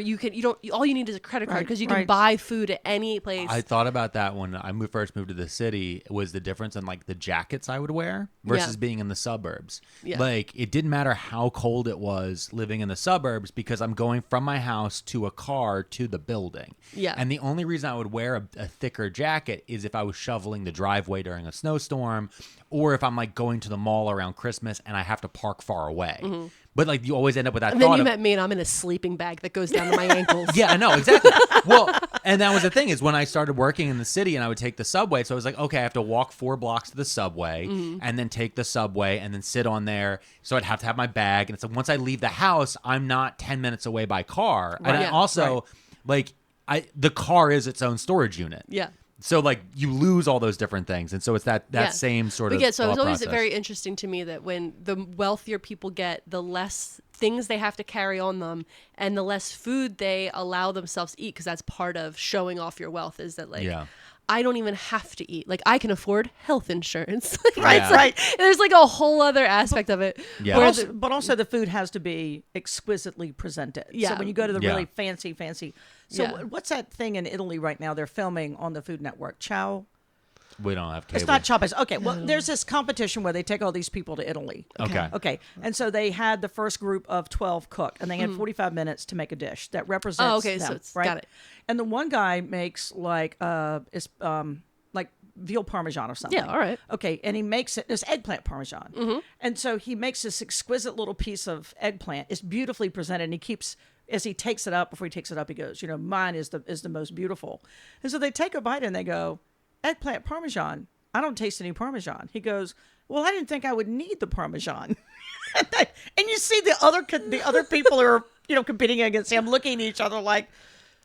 all you need is a credit card, Right, because you can right. buy food at any place. I thought about that when I first moved to the city, was the difference in like the jackets I would wear versus Yeah. being in the suburbs. Yeah. Like it didn't matter how cold it was living in the suburbs, because I'm going from my house to a car to the building. Yeah. And the only reason I would wear a thicker jacket is if I was shoveling the driveway during a snowstorm, or if I'm like going to the mall around Christmas and I have to park far away. But like you always end up with that and thought then you of, met me, and I'm in a sleeping bag that goes down to my ankles. yeah, I know, exactly. Well, and that was the thing, is when I started working in the city and I would take the subway, so I was like, okay, I have to walk 4 blocks to the subway and then take the subway and then sit on there. So I'd have to have my bag. And so once I leave the house, I'm not 10 minutes away by car. And I Yeah. also, like, the car is its own storage unit. Yeah. So like you lose all those different things. And so it's that Yeah. same sort But of yeah, so it was thought always process. very interesting to me that when the wealthier people get, the less things they have to carry on them, and the less food they allow themselves to eat, because that's part of showing off your wealth, is that like, Yeah. I don't even have to eat. Like I can afford health insurance. Right, Yeah. right. There's like a whole other aspect of it. Yeah. where But also the food has to be exquisitely presented. Yeah. So when you go to the Yeah. really fancy. So Yeah. what's that thing in Italy right now? They're filming on the Food Network. Ciao. We don't have cable. It's not Ciao. Okay. Well, there's this competition where they take all these people to Italy. Okay. Okay. And so they had the first group of 12 cook, and they had 45 minutes to make a dish that represents Oh, okay, so them, it's- right? got it. And the one guy makes like veal parmesan or something. Yeah, all right. Okay, and he makes it, this eggplant parmesan. And so he makes this exquisite little piece of eggplant. It's beautifully presented, and he keeps as he takes it up, before he takes it up, he goes, mine is the most beautiful. And so they take a bite and they go, eggplant Parmesan. I don't taste any Parmesan. He goes, well, I didn't think I would need the Parmesan. And you see the other people who are, competing against him looking at each other like,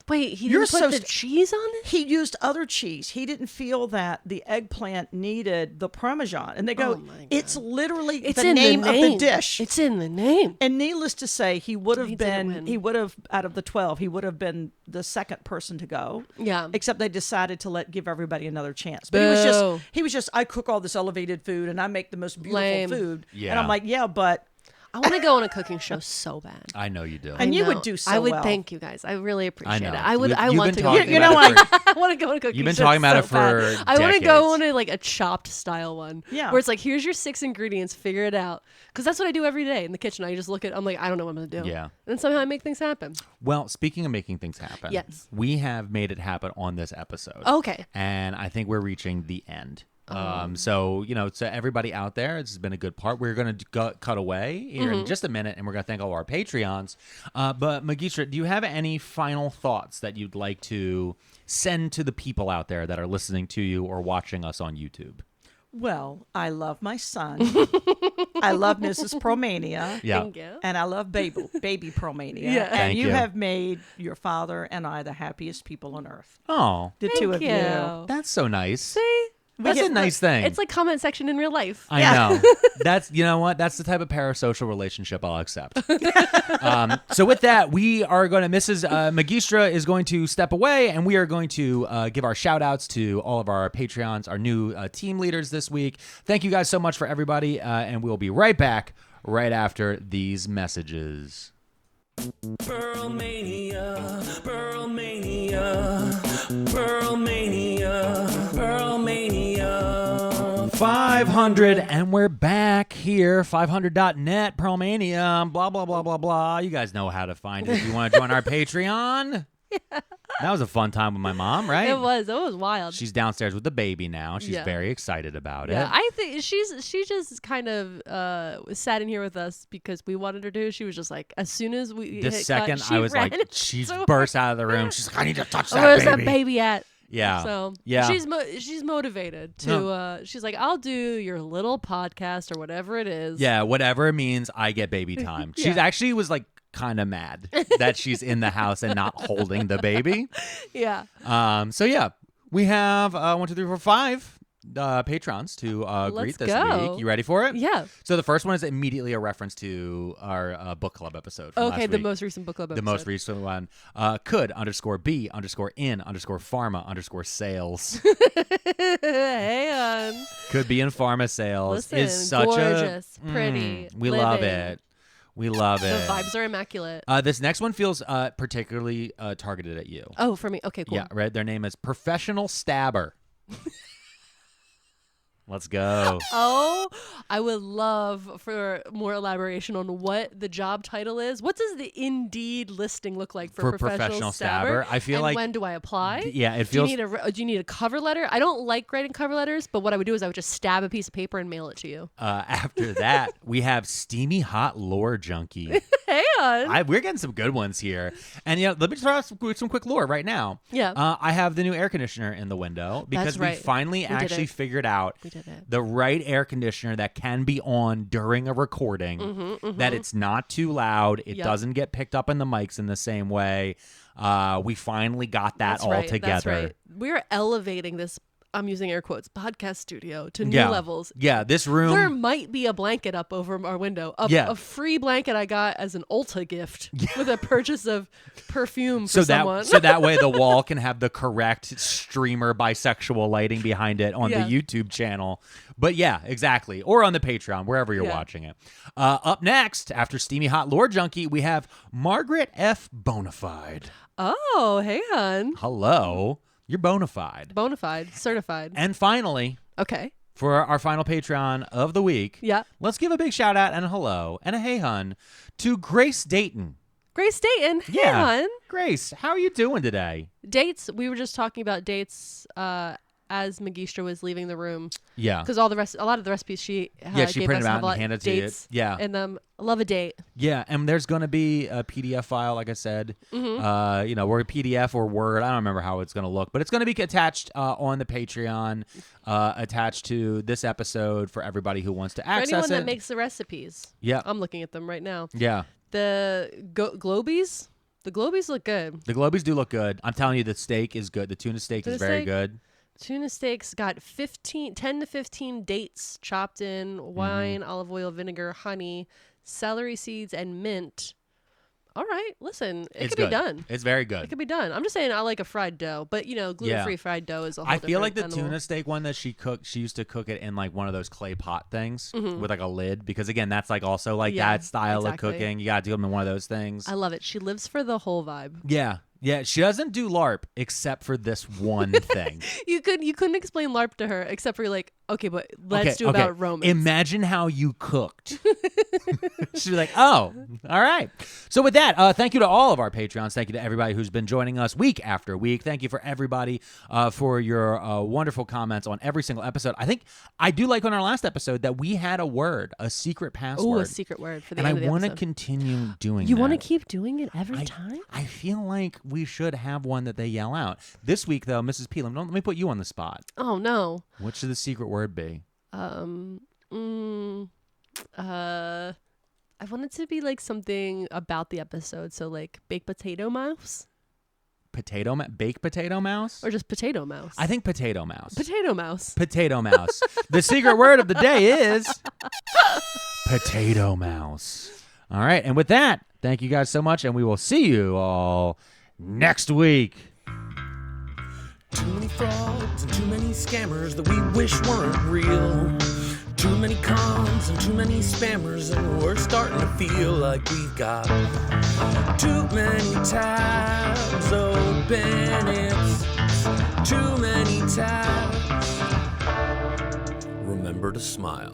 wait, he didn't put the cheese on it? He used other cheese. He didn't feel that the eggplant needed the Parmesan. And they go, it's literally the name of the dish. It's in the name. And needless to say, he would have out of the 12, he would have been the second person to go. Yeah. Except they decided to give everybody another chance. But he was just, I cook all this elevated food and I make the most beautiful food. Yeah. And I'm like, yeah, but I want to go on a cooking show so bad. I know you do. And you would do so well. I would thank you guys. I really appreciate it. I want to go. I want to go on a cooking show. You've been talking about it for decades. I want to go on a chopped style one. Yeah. Where it's like, here's your 6 ingredients, figure it out. Because that's what I do every day in the kitchen. I just look at, I'm like, I don't know what I'm going to do. Yeah. And somehow I make things happen. Well, speaking of making things happen, yes, we have made it happen on this episode. Okay. And I think we're reaching the end. So to everybody out there, it's been a good part. We're going to cut away here in just a minute, and we're going to thank all our Patreons. But Magistra, do you have any final thoughts that you'd like to send to the people out there that are listening to you or watching us on YouTube? Well, I love my son. I love Mrs. Pearlmania. Yeah. Thank you. And I love baby Pearlmania. Yeah. And Thank you. have made your father and I the happiest people on earth. Oh, The two of you. that's so nice. See? That's a nice thing. It's like comment section in real life. I know. That's, you know what? That's the type of parasocial relationship I'll accept. So with that, we are going to, Mrs. Magistra is going to step away, and we are going to give our shout outs to all of our Patreons, our new team leaders this week. Thank you guys so much for everybody. And we'll be right back right after these messages. Pearlmania, Pearlmania, Pearlmania, Pearlmania. 500, and we're back here. 500.net, Pearlmania, blah, blah, blah, blah, blah. You guys know how to find it if you want to join our Patreon. Yeah. That was a fun time with my mom, right? It was wild. She's downstairs with the baby now. She's very excited about it. I think she just kind of sat in here with us because we wanted her to. She was just like, as soon as we The hit second cut, I was like, she burst out of the room. She's like, I need to touch that Where's baby. that baby at? Yeah. So yeah. she's motivated to. She's like, I'll do your little podcast or whatever it is. Yeah, whatever it means, I get baby time. She actually was like kind of mad that she's in the house and not holding the baby. Yeah. So yeah, we have 1, 2, 3, 4, 5 patrons to greet this week. You ready for it? Yeah. So the first one is immediately a reference to our book club episode from last week. The most recent book club episode. The most recent one. Could_be_in_pharma_sales. Hey on. Could be in pharma sales. Listen, is such gorgeous, pretty. We love it. We love it. The vibes are immaculate. This next one feels particularly targeted at you. Oh, for me. Okay, cool. Yeah, right. Their name is Professional Stabber. Let's go. Oh, I would love for more elaboration on what the job title is. What does the Indeed listing look like for professional stabber? I feel and like when do I apply? Yeah, it feels. Do you need a cover letter? I don't like writing cover letters, but what I would do is I would just stab a piece of paper and mail it to you. After that, we have Steamy Hot Lore Junkie. Hey on. We're getting some good ones here, and let me throw out some quick lore right now. Yeah. I have the new air conditioner in the window because we finally actually figured out. The right air conditioner that can be on during a recording, that it's not too loud, it doesn't get picked up in the mics in the same way. We finally got that together. That's right. We're elevating this, I'm using air quotes, podcast studio to new levels. Yeah, this room. There might be a blanket up over our window. A free blanket I got as an Ulta gift with a purchase of perfume for someone. So that way the wall can have the correct streamer bisexual lighting behind it on the YouTube channel. But yeah, exactly. Or on the Patreon, wherever you're watching it. Up next, after Steamy Hot Lore Junkie, we have Margaret F. Bonafide. Oh, hey, hon. Hello. You're bonafide. Bonafide. Certified. And finally, okay, for our final Patreon of the week, let's give a big shout out and a hello and a hey hun to Grace Dayton. Grace Dayton. Hey, yeah. hun. Grace, how are you doing today? Dates. We were just talking about dates at as Magistra was leaving the room. Yeah. Because a lot of the recipes she she gave printed us out have a lot and handed to dates you. Yeah. And I love a date. Yeah, and there's going to be a PDF file, like I said. Mm-hmm. Or a PDF or Word. I don't remember how it's going to look, but it's going to be attached on the Patreon, attached to this episode for everybody who wants to access it. For anyone that makes the recipes. Yeah. I'm looking at them right now. Yeah. The Globies. The Globies look good. The Globies do look good. I'm telling you, the steak is good. The tuna steak is very good. Tuna steaks got 10 to 15 dates chopped in, wine, olive oil, vinegar, honey, celery seeds, and mint. All right, listen, it could be done. It's very good. It could be done. I'm just saying I like a fried dough, but gluten-free fried dough is a whole I feel like the different animal. tuna steak one that she cooked, she used to cook it in like one of those clay pot things with like a lid, because again, that's like also like that style of cooking. You got to do them in one of those things. I love it. She lives for the whole vibe. Yeah. Yeah, she doesn't do LARP except for this one thing. You couldn't explain LARP to her except for like, okay, but let's do about Romans. Imagine how you cooked. She'd be like, oh, all right. So with that, thank you to all of our Patreons. Thank you to everybody who's been joining us week after week. Thank you for everybody for your wonderful comments on every single episode. I do like on our last episode that we had a secret password. Oh, a secret word for the end of the episode. And I want to continue doing that. You want to keep doing it every time? I feel like we should have one that they yell out. This week, though, Mrs. P, let me put you on the spot. Oh, no. What should the secret word be? I want it to be like something about the episode. So like baked potato mouse. Baked potato mouse? Or just potato mouse. I think potato mouse. Potato mouse. Potato mouse. The secret word of the day is potato mouse. All right. And with that, thank you guys so much. And we will see you all next week. Too many frauds and too many scammers that we wish weren't real. Too many cons and too many spammers, and we're starting to feel like we've got too many tabs open. It's too many tabs. Remember to smile.